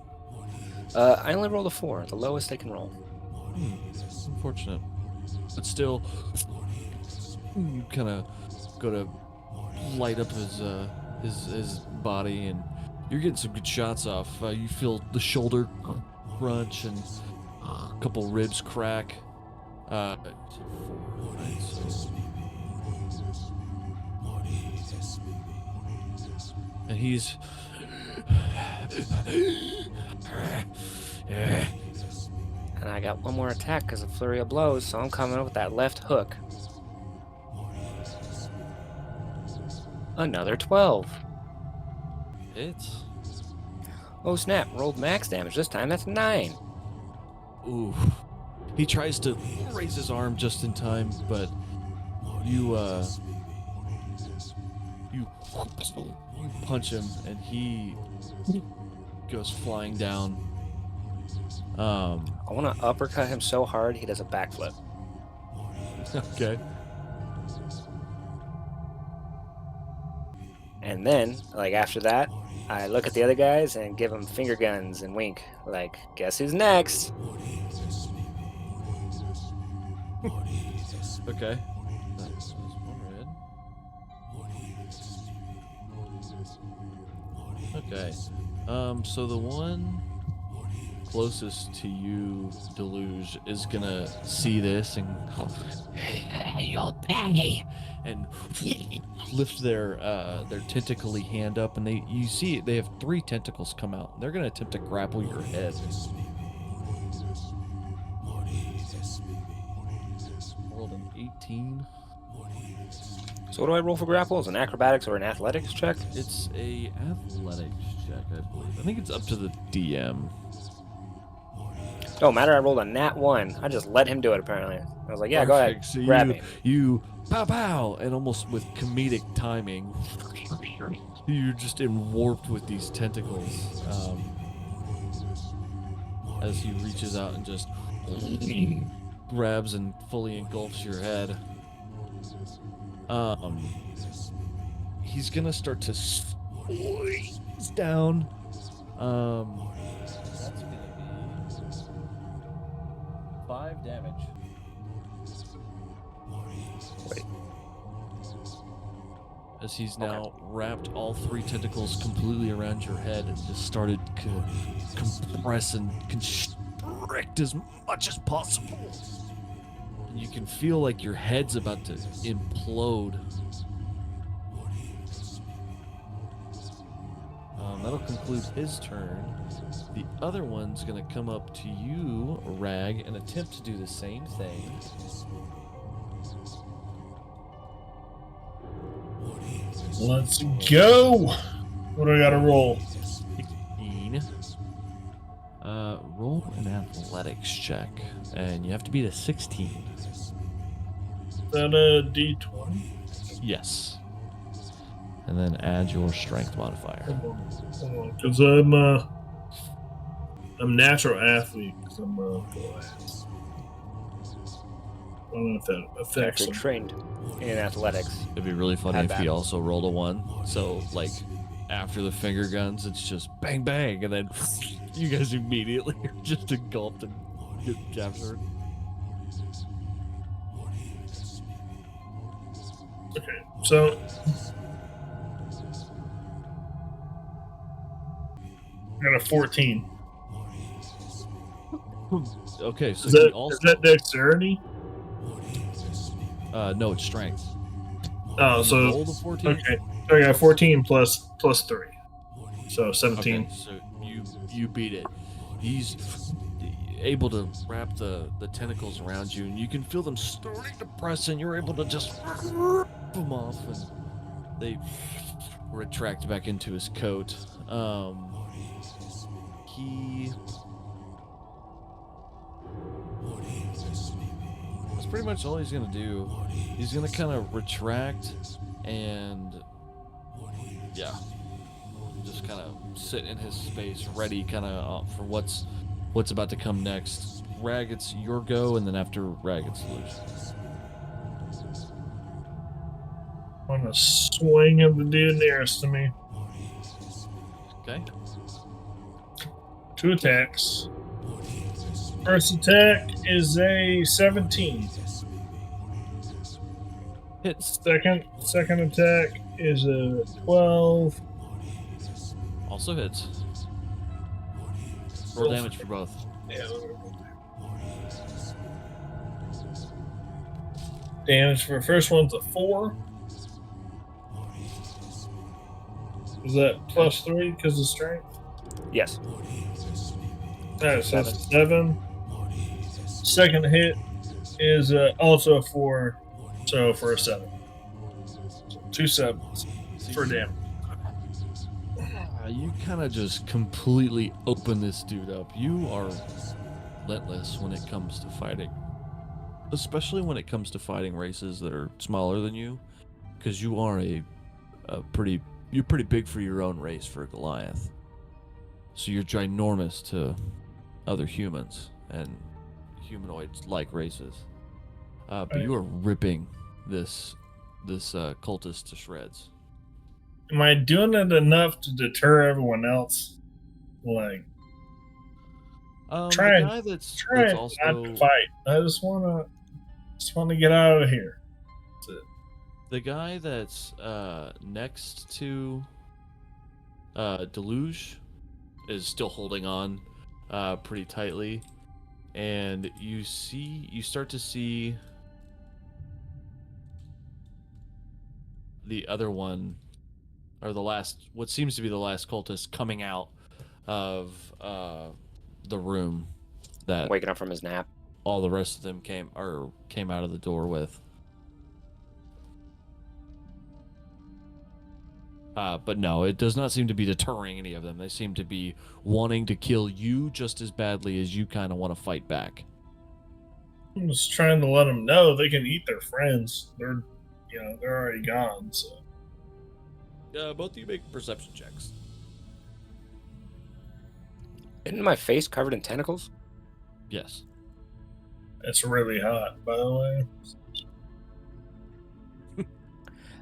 I only rolled a 4, the lowest they can roll. Unfortunate. but still, you kind of go to light up his body, and you're getting some good shots off. You feel the shoulder crunch and a couple ribs crack. So 4, right? So, and he's And I got one more attack because of flurry of blows, so I'm coming up with that left hook. Another 12. it's Oh snap, rolled max damage this time, that's 9. ooh. He tries to raise his arm just in time, but you punch him, and he goes flying down. I want to uppercut him so hard he does a backflip. Okay. And then, like after that, I look at the other guys and give them finger guns and wink. Like, guess who's next? Okay. That's one red. Okay. So the one closest to you, Deluge, is gonna see this and You'll pay. and lift their tentacly hand up, and you see they have 3 tentacles come out. They're gonna attempt to grapple your head. Rolled an 18. So what do I roll for grapples? An acrobatics or an athletics check? It's a athletics check, I believe. I think it's up to the DM. Oh, matter, I rolled a nat 1. I just let him do it, apparently. I was like, yeah, go ahead, Perfect. So grab me. you pow pow, and almost with comedic timing, you're just warped with these tentacles. As he reaches out and just grabs and fully engulfs your head. He's gonna start to squeeze down. That's gonna be 5 damage. Wait. As he's now wrapped all 3 tentacles completely around your head and just started to compress and constrict as much as possible. And you can feel like your head's about to implode. That'll conclude his turn. The other one's gonna come up to you, Rag, and attempt to do the same thing. Let's go. What do I gotta roll? 16. Roll an athletics check, and you have to beat a 16. Is that a D20? Yes. And then add your strength modifier. Hold on, because I'm natural athlete. Because I'm glass. I don't know if that affects Actually him. trained in athletics. It'd be really funny Add if that. he also rolled a 1. So, like, after the finger guns, it's just bang bang, and then you guys immediately are just engulfed and get captured. Okay, so I got a 14. Okay, so Is he that, also is that dexterity? no, it's strength. Oh, You so rolled a 14. okay. So I got 14 plus 3, so 17. Okay, so you beat it. He's able to wrap the tentacles around you, and you can feel them starting to press, and you're able to just rip them off, and they retract back into his coat. That's pretty much all he's gonna do. He's gonna kind of retract and just kind of sit in his space, ready kind of for what's about to come next. Rag, it's your go, and then after Rag, it's Luge. I'm gonna swing at the dude nearest to me. Okay. 2 attacks. First attack is a 17. Hits. Second attack is a 12. Also hits. Roll damage for both. Yeah. Damage for the first one's a 4. Is that plus 3 because of strength? Yes. That's a 7. Second hit is also a 4, so for a 7. So 2 7s for damage. You kind of just completely open this dude up. You are relentless when it comes to fighting. Especially when it comes to fighting races that are smaller than you. Because you are you're pretty big for your own race for Goliath. So you're ginormous to other humans and humanoids-like races. But you are ripping this cultist to shreds. Am I doing it enough to deter everyone else? Like, The guy that's also not to fight. I just want to get out of here. That's it. the guy that's next to Deluge is still holding on pretty tightly, and you start to see the other one, or what seems to be the last cultist coming out of the room that Waking up from his nap. all the rest of them came out of the door with. But no, it does not seem to be deterring any of them. They seem to be wanting to kill you just as badly as you kind of want to fight back. I'm just trying to let them know they can eat their friends. They're already gone. So Both of you make perception checks. Isn't my face covered in tentacles? Yes. it's really hot, by the way.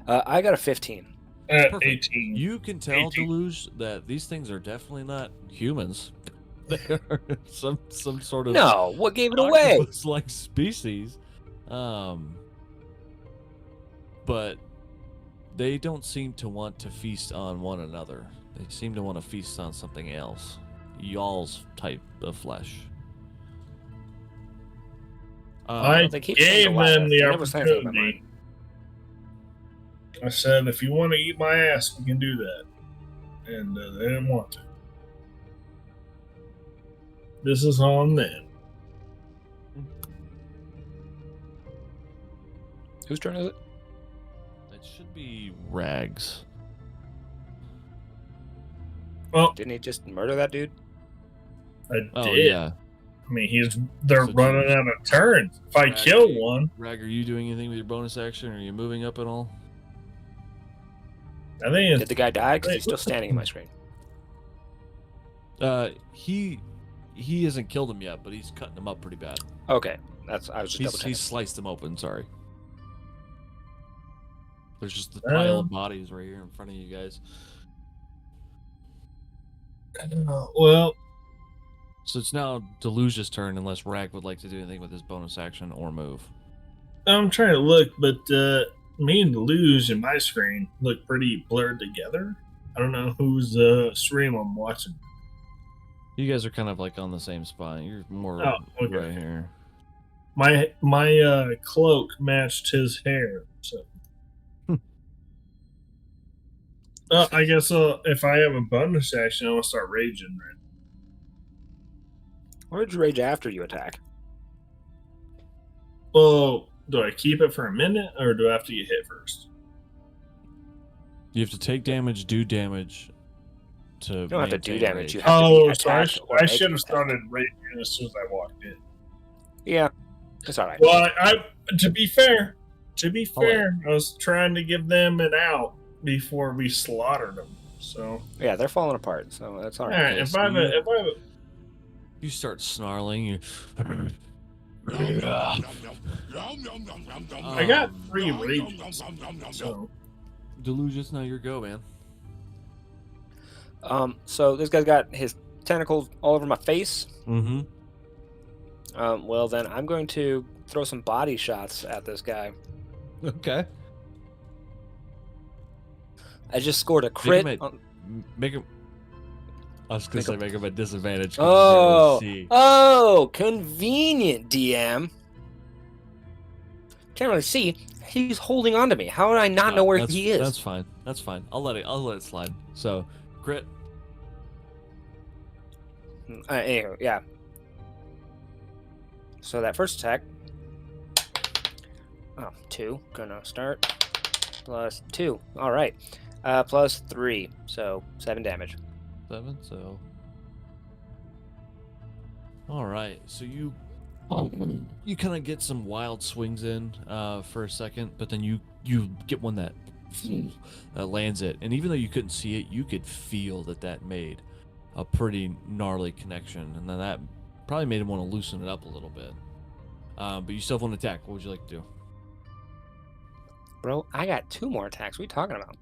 I got a 15. Perfect. 18. You can tell, 18. Deluge, that these things are definitely not humans. They are some sort of No, what gave it away? octopus-like species. But they don't seem to want to feast on one another. They seem to want to feast on something else. Y'all's type of flesh. I they keep gave saying them Goliath. the They never say anything about opportunity. I said, if you want to eat my ass, we can do that. And they didn't want to. This is on them. Whose turn is it? It should be Rags. Well, Didn't he just murder that dude? I Oh did. yeah. I mean, they're So running out of turns. If I kill one, Rag, are you doing anything with your bonus action? Are you moving up at all? I think Did the guy die? Because he's still standing in my screen. He hasn't killed him yet, but he's cutting him up pretty bad. Okay, I was just double He's checking. sliced him open. Sorry. There's just the pile of bodies right here in front of you guys. well, So it's now Deluge's turn, unless Rag would like to do anything with his bonus action or move. I'm trying to look, but me and Deluge in my screen look pretty blurred together. I don't know whose stream I'm watching. You guys are kind of like on the same spot. You're more okay. right here. My cloak matched his hair, so. I guess if I have a bonus action, I'll start raging. Right? Or did you rage after you attack? Well, do I keep it for a minute, or do I have to get hit first? You have to take damage, do damage. You don't have to do maintain damage. rage. You have to be attacked or I make should an have attack. started raging as soon as I walked in. Yeah, it's all right. Well, to be fair, All right. I was trying to give them an out before we slaughtered them. So, Yeah, they're falling apart, so that's all all right. right. Okay, If so I have a You start snarling. You. I got 3 rages. So, Deluge, it's now your go, man. So this guy's got his tentacles all over my face. Mm-hmm. Well, then I'm going to throw some body shots at this guy. Okay. I just scored a Make crit. him make him. I was gonna Make say him- make him a disadvantage because he's your OC. Oh, convenient, DM. Can't really see. He's holding on to me. How would I not know where he is? That's fine. That's fine. I'll let it slide. So, crit. Anywho, yeah. So that first attack. 2. Gonna start. Plus 2. All right. Plus 3. So 7 damage. 7. So. All right. So you kind of get some wild swings in for a second, but then you get one that lands it, and even though you couldn't see it, you could feel that made a pretty gnarly connection, and then that probably made him want to loosen it up a little bit. But you still have one attack. What would you like to do? Bro, I got 2 more attacks. What are you talking about?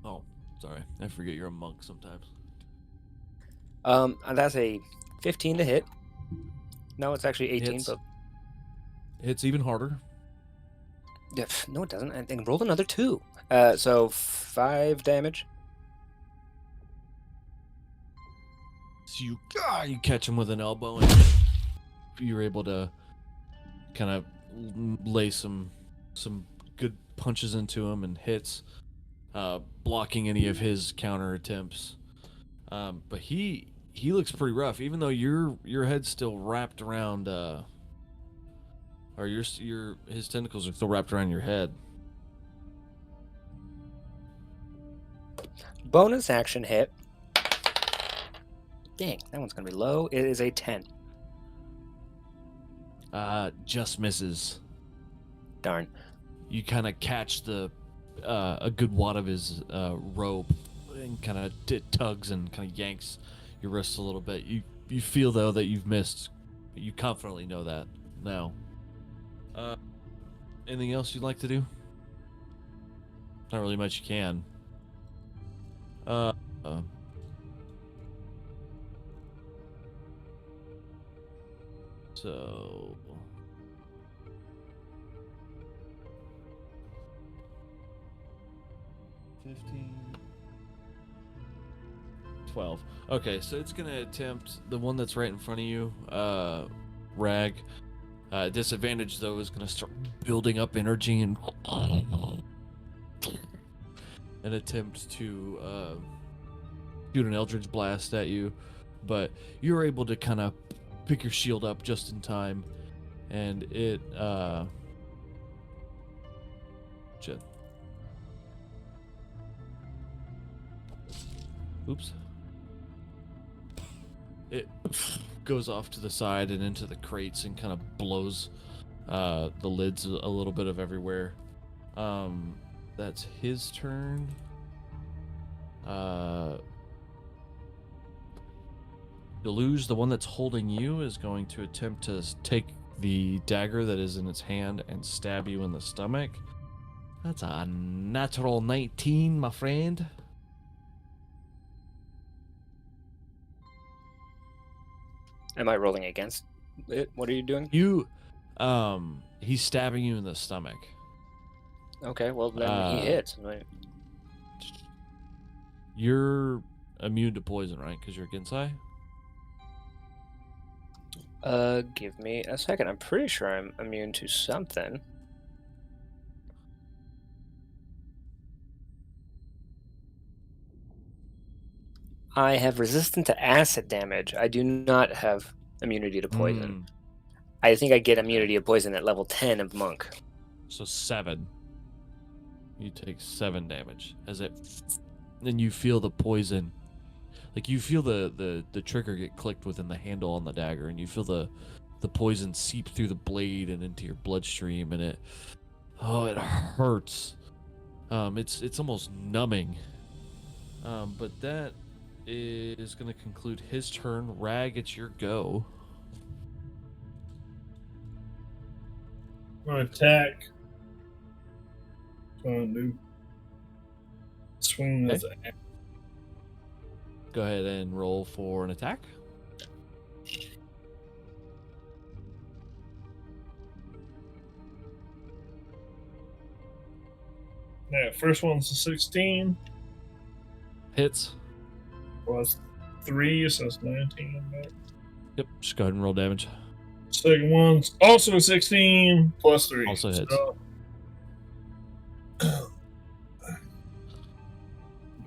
Oh, sorry. I forget you're a monk sometimes. That's a 15 to hit. No, it's actually 18. Hits. But It's even harder. yeah, no, it doesn't. I think roll another 2. So 5 damage. So you catch him with an elbow, and you're able to kind of lay some good punches into him and hits, blocking any of his counter attempts. But he looks pretty rough, even though your head's still wrapped around, or his tentacles are still wrapped around your head. Bonus action hit. Dang, that one's gonna be low. It is a 10. Just misses. Darn. You kind of catch a good wad of his robe, and kind of tugs and kind of yanks your wrists a little bit. You feel though that you've missed. You confidently know that now. Anything else you'd like to do? Not really much you can. So 15, 12. Okay, so it's gonna attempt the one that's right in front of you, Rag. Disadvantage though is gonna start building up energy and an attempt to shoot an Eldritch Blast at you, but you're able to kind of pick your shield up just in time, and it shit. Oops. It goes off to the side and into the crates and kind of blows the lids a little bit of everywhere. That's his turn. Deluge, the one that's holding you, is going to attempt to take the dagger that is in its hand and stab you in the stomach. That's a natural 19, my friend. Am I rolling against it? What are you doing? He's stabbing you in the stomach. Okay, well then he hits. Right. You're immune to poison, right? Because you're Gensai? Give me a second. I'm pretty sure I'm immune to something. I have resistance to acid damage. I do not have immunity to poison. I think I get immunity to poison at level 10 of Monk. So 7. You take 7 damage as it, and you feel the poison. Like you feel the trigger get clicked within the handle on the dagger, and you feel the poison seep through the blade and into your bloodstream, and it hurts. It's almost numbing. But that is going to conclude his turn. Rag, it's your go. I'm gonna attack. What I'm gonna do? Swing with it. Go ahead and roll for an attack. Yeah, first one's a 16 Hits. plus 3, so it's 19. Right? Yep. Just go ahead and roll damage. Second one's also a 16 plus 3. Also hits. So,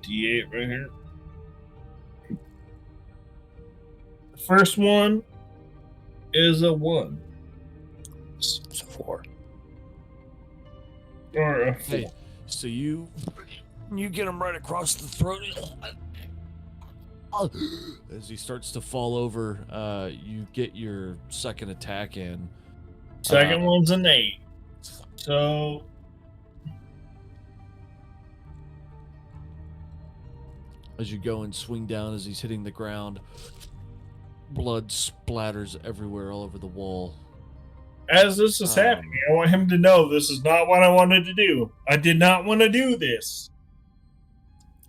D8 right here. The first one is a 1. It's a 4. Or a 4. Hey, so you get him right across the throat. As he starts to fall over, you get your second attack in. Second one's an 8. So As you go and swing down as he's hitting the ground, blood splatters everywhere all over the wall. as this is happening, I want him to know this is not what I wanted to do. I did not want to do this.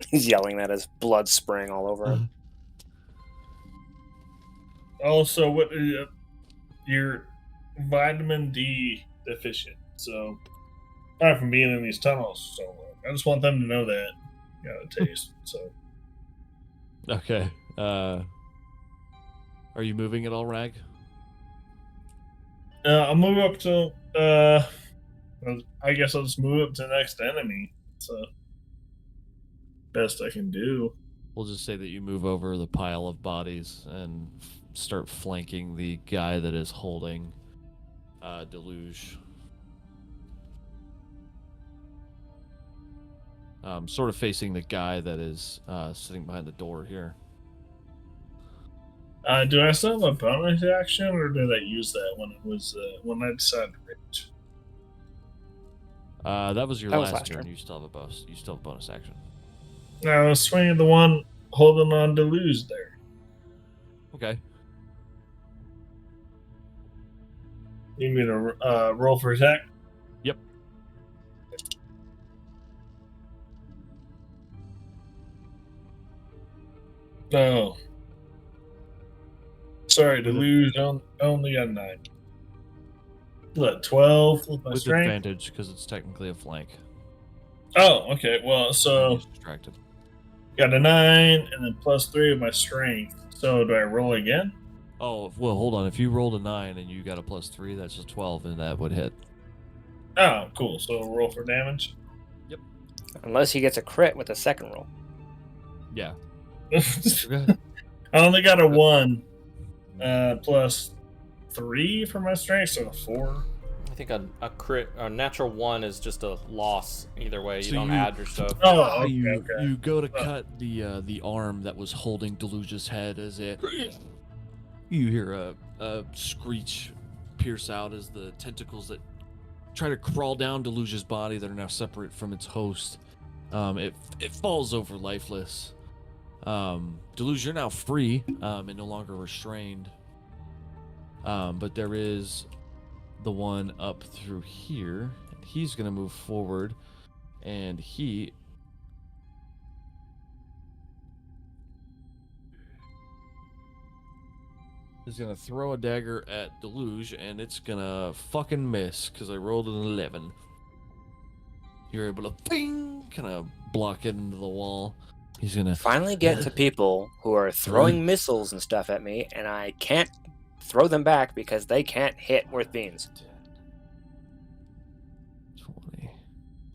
He's yelling that as blood spraying all over him. Also, what you're vitamin D deficient, so apart from being in these tunnels so long, I just want them to know that. You got a taste. So Okay. Are you moving at all, Rag? I'll move up to. I guess I'll just move up to the next enemy. So best I can do. We'll just say that you move over the pile of bodies and start flanking the guy that is holding Deluge. Sort of facing the guy that is sitting behind the door here. Do I still have a bonus action, or did I use that when it was when I decided to reach? That was your That was last last turn. turn. You still have a bonus. You still have a bonus action. No, I was swinging the one holding on to lose there. Okay. You need to roll for attack? Yep. No. Sorry, to lose only on 9. What, 12 with my With strength? advantage because it's technically a flank. Oh, okay. Well, so He's distracted. got a 9 and then plus 3 of my strength. So do I roll again? Oh, well, hold on. If you rolled a 9 and you got a +3, that's a 12, and that would hit. Oh, cool. So roll for damage. Unless he gets a crit with the second roll. Yeah. I only got a 1 plus 3 for my strength, so a 4. I think a crit, a natural 1 is just a loss either way. You So don't you- add your stuff. Oh, okay, you, okay. you go to cut the arm that was holding Deluge's head as it. You hear a screech pierce out as the tentacles that try to crawl down Deluge's body that are now separate from its host. It falls over lifeless. Deluge, you're now free and no longer restrained. But there is the one up through here. He's gonna move forward, and he is gonna throw a dagger at Deluge, and it's gonna fucking miss because I rolled an 11. You're able to bing, kind of block it into the wall. He's gonna Finally get to people who are throwing missiles and stuff at me, and I can't throw them back because they can't hit worth beans. 20.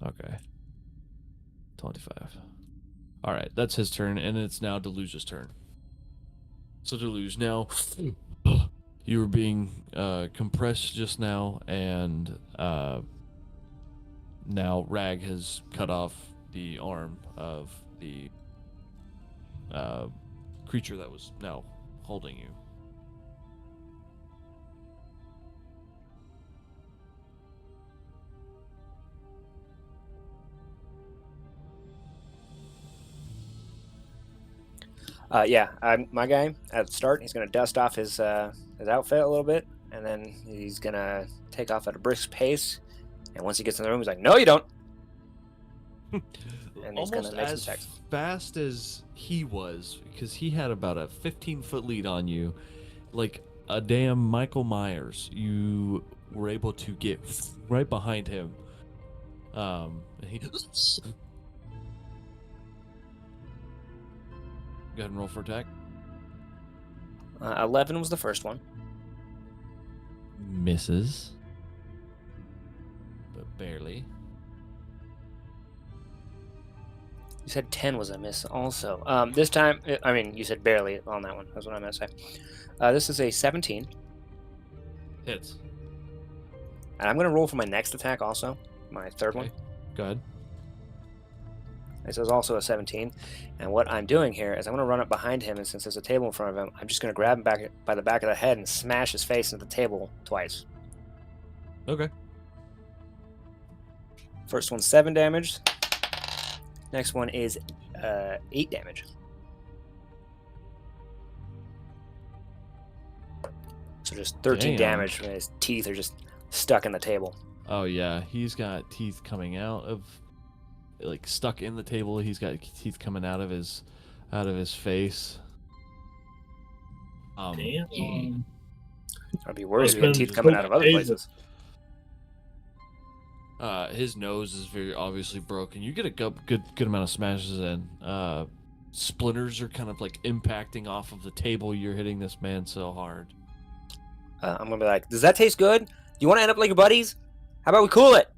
Okay. 25. All right, that's his turn, and it's now Deluge's turn. So Deluge, now you were being compressed just now, and now Rag has cut off the arm of the creature that was now holding you. My guy at the start, he's gonna dust off his outfit a little bit, and then he's gonna take off at a brisk pace. And once he gets in the room, he's like, "No, you don't." And he's Almost gonna make some as attacks. fast as he was, because he had about a 15-foot lead on you, like a damn Michael Myers. You were able to get right behind him He go ahead and roll for attack. 11 was the first one. Misses, but barely. You said 10 was a miss also. This time, I mean, you said barely on that one. That's what I meant to say. This is a 17. Hits. And I'm going to roll for my next attack also. My third one. Go ahead. This is also a 17. And what I'm doing here is I'm going to run up behind him, and since there's a table in front of him, I'm just going to grab him back by the back of the head and smash his face into the table twice. Okay. First one's 7 damage. Next one is 8 damage. So just 13 damage when his teeth are just stuck in the table. Oh yeah, he's got teeth coming out of, like, stuck in the table. He's got teeth coming out of his face. Damn. I'd be worried if he had teeth coming out of other places. His nose is very obviously broken. You get a good amount of smashes in. Splinters are kind of like impacting off of the table. You're hitting this man so hard. I'm gonna be like, does that taste good? Do you want to end up like your buddies? How about we cool it?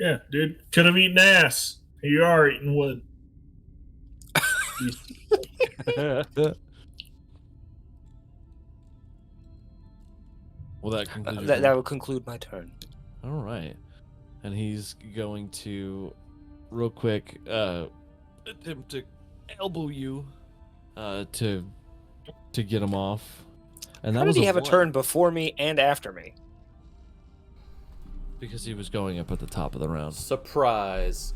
Yeah, dude. Could have eaten ass. Here you are eating wood. Well, that concludes. That will conclude my turn. All right, and he's going to, real quick, attempt to elbow you, to get him off. And that How was did he have a 1. turn before me and after me? Because he was going up at the top of the round. Surprise.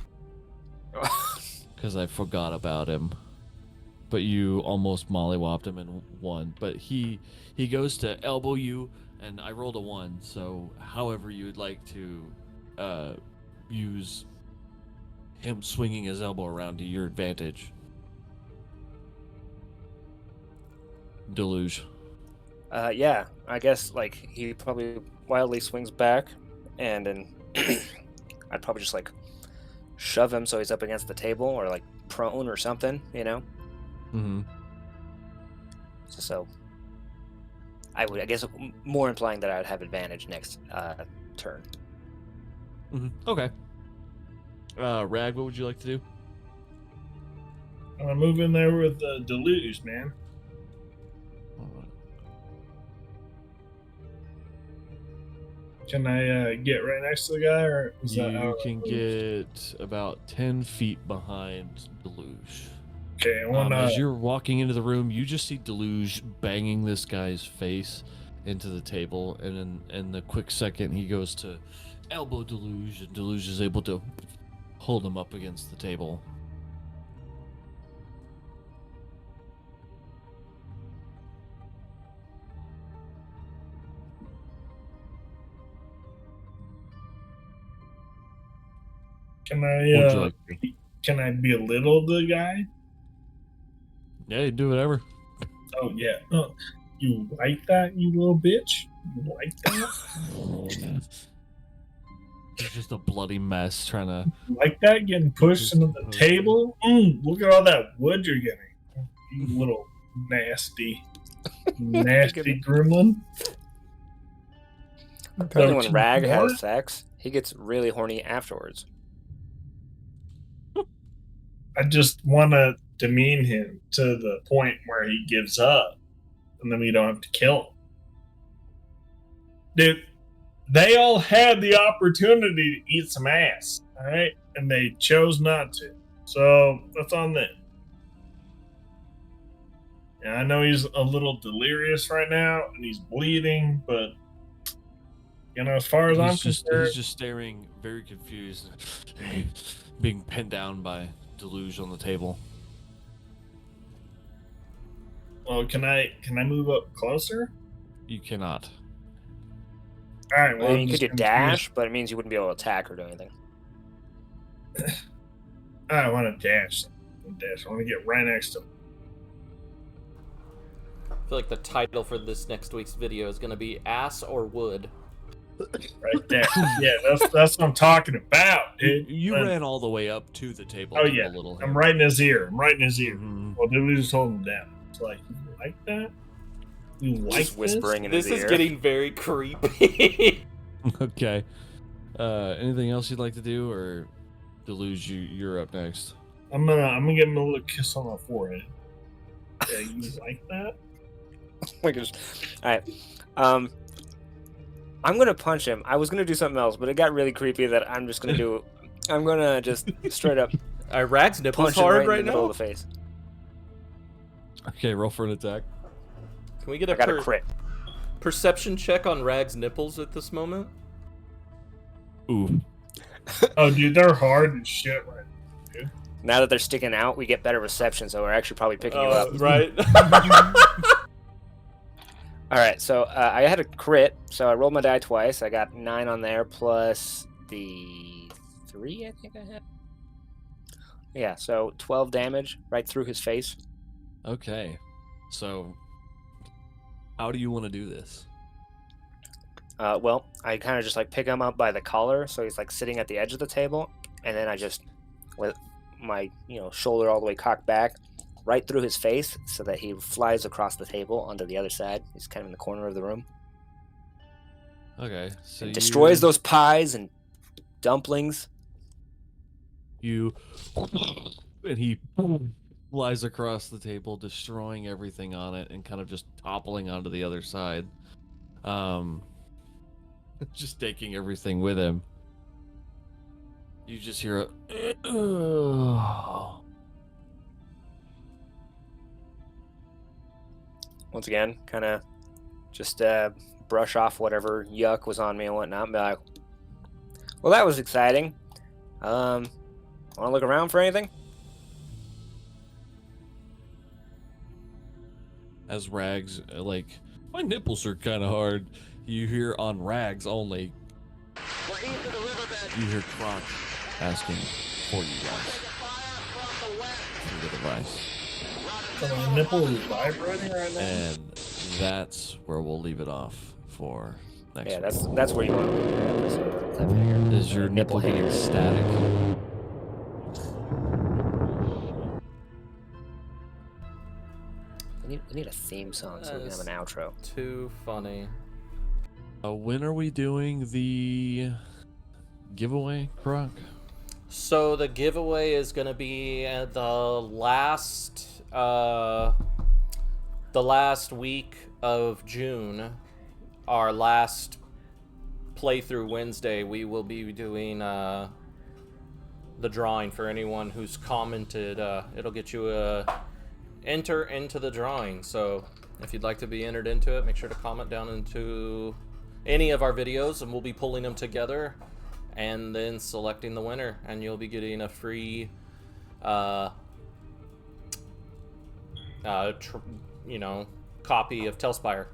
Because I forgot about him. But you almost mollywopped him and won. But he goes to elbow you, and I rolled a 1. So however you would like to use him swinging his elbow around to your advantage. Deluge. Yeah, I guess like he probably wildly swings back, and then I'd probably just like shove him so he's up against the table or like prone or something, you know. Mm-hmm. So I guess more implying that I would have advantage next turn. Mm-hmm. Okay. Rag, what would you like to do? I'm gonna move in there with Deluge, man. Can I get right next to the guy, or is that You can get about 10 feet behind Deluge. Okay, As you're walking into the room, you just see Deluge banging this guy's face into the table, and then in the quick second he goes to elbow Deluge, and Deluge is able to hold him up against the table. Can What would you I like to do? can I belittle the guy? Yeah, you do whatever. Oh yeah. You like that, you little bitch? You like that? It's just a bloody mess trying to. You like that getting pushed into the table? Look at all that wood you're getting. You little nasty gremlin. Apparently, when Rag has sex, he gets really horny afterwards. I just want to demean him to the point where he gives up, and then we don't have to kill him. Dude, they all had the opportunity to eat some ass, all right? And they chose not to. So that's on them. Yeah, I know he's a little delirious right now, and he's bleeding, but, you know, as far as I'm concerned... He's just staring very confused, being pinned down by Deluge on the table. Well, can I move up closer? You cannot. All right. Well, You could do dash, but it means you wouldn't be able to attack or do anything. I want to dash. I want to get right next to him. I feel like the title for this next week's video is going to be Ass or Wood. Right there. Yeah, that's what I'm talking about, dude. You ran all the way up to the table. Oh to yeah, the little I'm hand. right in his ear. Mhm. Well, Deluge is holding him down. It's like, you like that? You like Just whispering in This his is ear. getting very creepy. Okay. Anything else you'd like to do, or Deluge, you're up next? I'm gonna give him a little kiss on the forehead. Yeah, you like that? All right. I'm gonna punch him. I was gonna do something else, but it got really creepy that I'm just gonna do. I'm gonna just straight up Rag's nipples punch him hard right in the middle now. of the face. Okay, roll for an attack. Can we get I got a crit. perception check on Rag's nipples at this moment? Ooh. Oh, dude, they're hard as shit right now. Now that they're sticking out, we get better reception, so we're actually probably picking you up. Right. All right, so I had a crit, so I rolled my die twice. I got 9 on there plus the 3, I think I had. Yeah, so 12 damage right through his face. Okay. So, how do you want to do this? Well, I kind of just like pick him up by the collar, so he's like sitting at the edge of the table, and then I just, with my shoulder all the way cocked back, right through his face, so that he flies across the table onto the other side. He's kind of in the corner of the room. Okay. So And destroys those pies and dumplings. And he flies across the table, destroying everything on it, and kind of just toppling onto the other side. Just taking everything with him. You just hear a. Once again, kind of just brush off whatever yuck was on me and whatnot. And be like, well, that was exciting. Want to look around for anything? As Rags, my nipples are kind of hard. You hear on Rags only. You hear Croc asking for you guys. Through the device. So my nipple is vibrating right now. And that's where we'll leave it off for next Yeah, week. that's where you want to leave the episode. Is your nipple getting static? We need a theme song so we can have an outro. Too funny. When are we doing the giveaway, Croc? So the giveaway is going to be the last week of June, our last playthrough Wednesday. We will be doing the drawing for anyone who's commented. It'll get you enter into the drawing. So if you'd like to be entered into it, make sure to comment down into any of our videos, and we'll be pulling them together and then selecting the winner, and you'll be getting a free copy of Telspire.